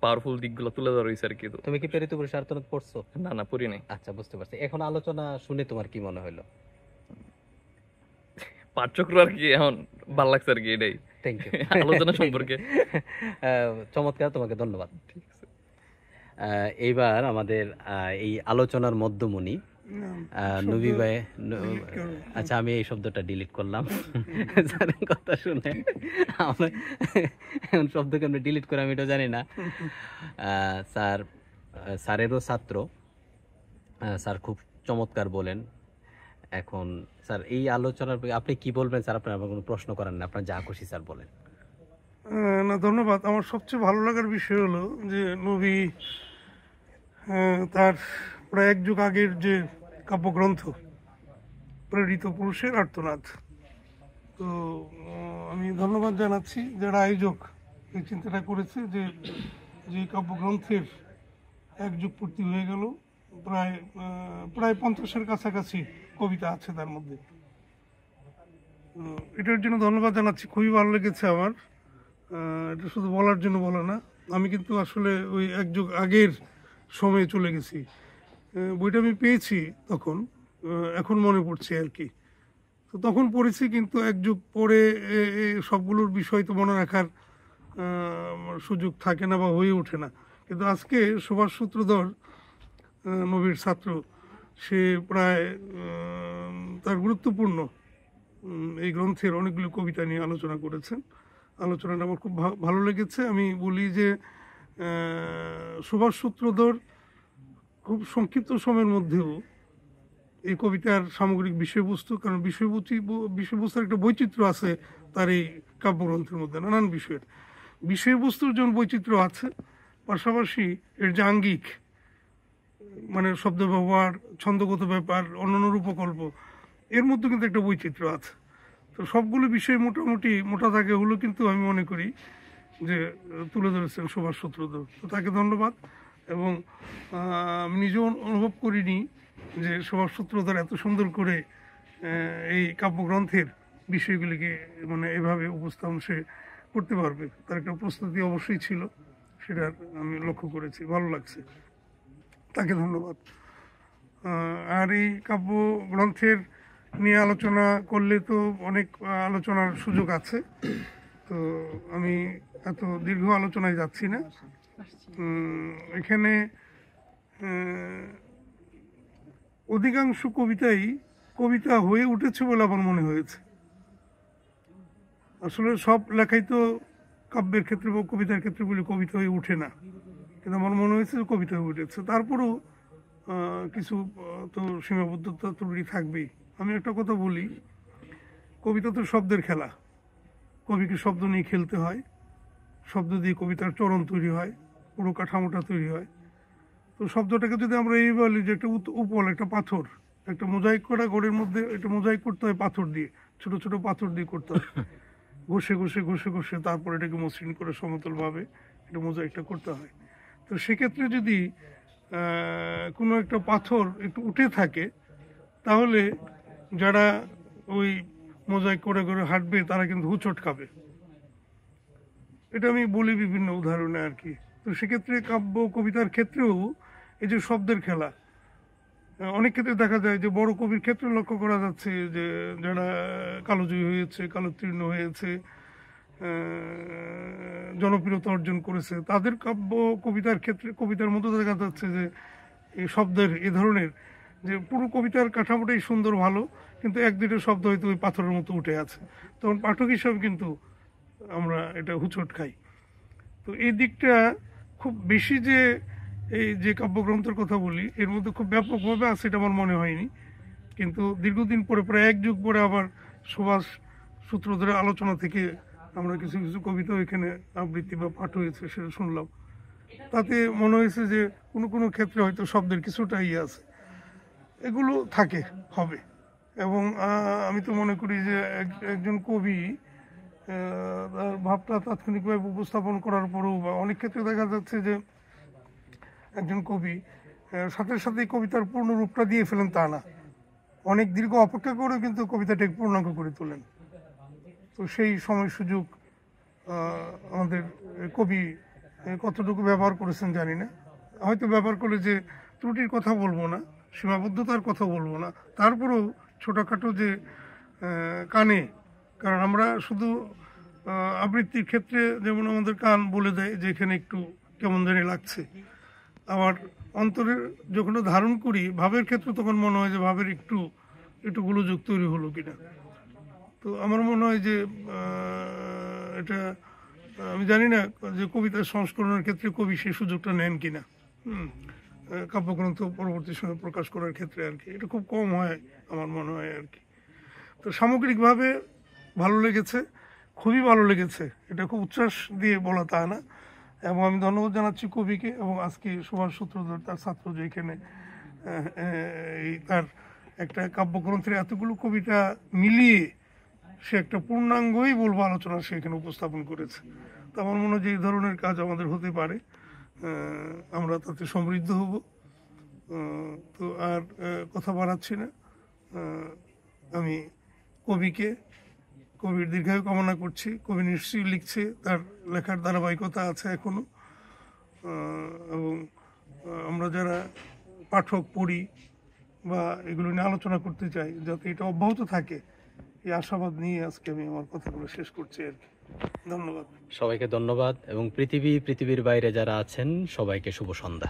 S7: পাওয়ারফুল দিকগুলো তুলে ধরা হয়েছে আর কি।
S4: তুমি কি প্রেরিত পুরুষ আর্তনাদ পড়ছো?
S7: না না, পড়ি নাই।
S4: আচ্ছা, বুঝতে পারছি। এখন আলোচনা শুনে তোমার কি মনে হলো?
S7: পাঠচক্র আর কি এখন ভালো লাগছে আর কি, এটাই
S4: থ্যাংক ইউ
S7: আলোচনা সম্পর্কে।
S4: চমৎকার, তোমাকে ধন্যবাদ। এইবার আমাদের এই আলোচনার মধ্যমণি নবী ভাই, আচ্ছা আমি এই শব্দটা ডিলিট করলাম স্যারের কথা শুনে, আমরা এখন শব্দকে আমরা ডিলিট করে আমি এটা জানি না। স্যারেরও ছাত্র, স্যার খুব চমৎকার বলেন। এখন স্যার এই আলোচনার আপনি কি বলবেন স্যার? আপনার আমার কোনো প্রশ্ন করেন না, আপনার যা খুশি স্যার বলেন।
S2: না, ধন্যবাদ। আমার সবচেয়ে ভালো লাগার বিষয় হলো যে নবী তার প্রায় 1 যুগ আগের যে কাব্যগ্রন্থ প্রেরিত পুরুষের আর্তনাদ, তো আমি ধন্যবাদ জানাচ্ছি যারা আয়োজক এই চিন্তাটা করেছে, যে যে কাব্যগ্রন্থের 1 যুগ পূর্তি হয়ে গেল, প্রায় 50-এর কাছাকাছি কবিতা আছে তার মধ্যে। এটার জন্য ধন্যবাদ জানাচ্ছি, খুবই ভালো লেগেছে আমার। এটা শুধু বলার জন্য বলা না, আমি কিন্তু আসলে ওই 1 যুগ আগের সময়ে চলে গেছি। বইটা আমি পেয়েছি তখন, এখন মনে পড়ছে আর কি। তো তখন পড়েছি, কিন্তু 1 যুগ পরে সবগুলোর বিষয় তো মনে রাখার সুযোগ থাকে না বা হয়ে ওঠে না। কিন্তু আজকে সুভাষ সূত্রধর, নবীর ছাত্র, সে প্রায় তার গুরুত্বপূর্ণ এই গ্রন্থের অনেকগুলো কবিতা নিয়ে আলোচনা করেছেন। আলোচনাটা আমার খুব ভালো লেগেছে। আমি বলি যে সুভাষ সূত্রধর খুব সংক্ষিপ্ত সময়ের মধ্যেও এই কবিতার সামগ্রিক বিষয়বস্তু, কারণ বিষয়বস্তুর একটা বৈচিত্র্য আছে তার এই কাব্যগ্রন্থের মধ্যে, নানান বিষয়ের বিষয়বস্তুর যেমন বৈচিত্র্য আছে, পাশাপাশি এর যে আঙ্গিক, মানে শব্দ ব্যবহার, ছন্দগত ব্যাপার, অন্যান্য রূপকল্প, এর মধ্যে কিন্তু একটা বৈচিত্র্য আছে। তো সবগুলো বিষয় মোটামুটি মোটা দাগে হলো, কিন্তু আমি মনে করি যে তুলে ধরেছেন সুভাষ সূত্রধর, তো তাকে ধন্যবাদ। এবং আমি নিজেও অনুভব করিনি যে সুভাষ সূত্রধর এত সুন্দর করে এই কাব্যগ্রন্থের বিষয়গুলিকে মানে এভাবে উপস্থাপন সে করতে পারবে। তার একটা প্রস্তুতি অবশ্যই ছিল, সেটা আমি লক্ষ্য করেছি, ভালো লাগছে, তাকে ধন্যবাদ। আর এই কাব্যগ্রন্থের নিয়ে আলোচনা করলে তো অনেক আলোচনার সুযোগ আছে, তো আমি এত দীর্ঘ আলোচনায় যাচ্ছি না। এখানে অধিকাংশ কবিতাই কবিতা হয়ে উঠেছে বলে আমার মনে হয়েছে। আসলে সব লেখাই তো কাব্যের ক্ষেত্রে বা কবিতার ক্ষেত্রে বলে কবিতা হয়ে উঠে না, কিন্তু আমার মনে হয়েছে যে কবিতা হয়ে উঠেছে। তারপরেও কিছু তো সীমাবদ্ধতা ত্রুটি থাকবেই। আমি একটা কথা বলি, কবিতা তো শব্দের খেলা, কবিকে শব্দ নিয়ে খেলতে হয়, শব্দ দিয়ে কবিতার চরণ তৈরি হয়, পুরো কাঠামোটা তৈরি হয়। তো শব্দটাকে যদি আমরা এই বলি যে একটা উপল, একটা পাথর, একটা মোজাইক করা ঘরের মধ্যে একটা মোজাইক করতে হয় পাথর দিয়ে, ছোট ছোট পাথর দিয়ে করতে হয়, ঘষে ঘষে ঘষে ঘষে তারপর এটাকে মসৃণ করে সমতলভাবে এটা মোজাইকটা করতে হয়। তো সেক্ষেত্রে যদি কোনো একটা পাথর একটু উঠে থাকে, তাহলে যারা ওই মোজাইক করে করে হাঁটবে তারা কিন্তু হুচট খাবে। এটা আমি বলি বিভিন্ন উদাহরণে আর কি। তো সেক্ষেত্রে কাব্য কবিতার ক্ষেত্রেও এই যে শব্দের খেলা, অনেক ক্ষেত্রে দেখা যায় যে বড় কবির ক্ষেত্রে লক্ষ্য করা যাচ্ছে যে যারা কালোজয়ী হয়েছে, কালোত্তীর্ণ হয়েছে, জনপ্রিয়তা অর্জন করেছে, তাদের কাব্য কবিতার ক্ষেত্রে কবিতার মধ্যে দেখা যাচ্ছে যে এই শব্দের এ ধরনের যে পুরো কবিতার কাঠামোটাই সুন্দর ভালো, কিন্তু এক দুটো শব্দ হয়তো ওই পাথরের মতো উঠে আছে, তখন পাঠক হিসাবে কিন্তু আমরা এটা হুচট খাই। তো এই দিকটা খুব বেশি যে এই যে কাব্যগ্রন্থের কথা বলি এর মধ্যে খুব ব্যাপকভাবে আছে এটা আমার মনে হয়নি, কিন্তু দীর্ঘদিন পরে প্রায় এক যুগ পরে আবার সুভাষ সূত্র ধরে আলোচনা থেকে আমরা কিছু কিছু কবিতা এখানে আবৃত্তি বা পাঠ হয়েছে সেটা শুনলাম। তাতে মনে হয়েছে যে কোনো কোনো ক্ষেত্রে হয়তো শব্দের কিছুটা ইয়ে আছে, এগুলো থাকে হবে। এবং আমি তো মনে করি যে একজন কবি তার ভাবটা তাৎক্ষণিকভাবে উপস্থাপন করার পরেও বা অনেক ক্ষেত্রে দেখা যাচ্ছে যে একজন কবি সাথে সাথে কবিতার পূর্ণ রূপটা দিয়ে ফেলেন তা না, অনেক দীর্ঘ অপেক্ষা করেও কিন্তু কবিতাটাকে পূর্ণাঙ্গ করে তোলেন। তো সেই সময় সুযোগ আমাদের কবি কতটুকু ব্যবহার করেছেন জানি না, হয়তো ব্যবহার করলে যে ত্রুটির কথা বলবো না, সীমাবদ্ধতার কথা বলবো না, তারপরেও ছোটোখাটো যে কানে, কারণ আমরা শুধু আবৃত্তির ক্ষেত্রে যেমন আমাদের কান বলে দেয় যে এখানে একটু কেমন জানি লাগছে, আবার অন্তরের যখন ধারণ করি ভাবের ক্ষেত্রে তখন মনে হয় যে ভাবের একটু একটু গোলযোগ তৈরি হলো কিনা। তো আমার মনে হয় যে এটা আমি জানি না যে কবিতার সংস্করণের ক্ষেত্রে কবি সেই সুযোগটা নেন কিনা, কাব্যগ্রন্থ পরবর্তী সময় প্রকাশ করার ক্ষেত্রে আর কি, এটা খুব কম হয় আমার মনে হয় আর কি। তো সামগ্রিকভাবে ভালো লেগেছে, খুবই ভালো লেগেছে, এটা খুব উচ্ছ্বাস দিয়ে বলা তা না। এবং আমি ধন্যবাদ জানাচ্ছি কবিকে এবং আজকে সুভাষ সূত্রধর তার ছাত্র যে এখানে তার একটা কাব্যগ্রন্থের এতগুলো কবিতা মিলিয়ে সে একটা পূর্ণাঙ্গই বলবো আলোচনা সে এখানে উপস্থাপন করেছে। তো আমার মনে হয় যে এই ধরনের কাজ আমাদের হতে পারে, আমরা তাতে সমৃদ্ধ হব। তো আর কথা বাড়াচ্ছি না, আমি কবির দীর্ঘায়ু কামনা করছি। কবি নিশ্চয়ই লিখছে, তার লেখার ধারাবাহিকতা আছে এখনো, এবং আমরা যারা পাঠক পড়ি বা এগুলো নিয়ে আলোচনা করতে চাই যাতে এটা অব্যাহত থাকে, এই আশাবাদ নিয়ে আজকে আমি আমার কথাগুলো শেষ করছি আর কি। ধন্যবাদ
S4: সবাইকে, ধন্যবাদ। এবং পৃথিবীর বাইরে যারা আছেন সবাইকে শুভ সন্ধ্যা।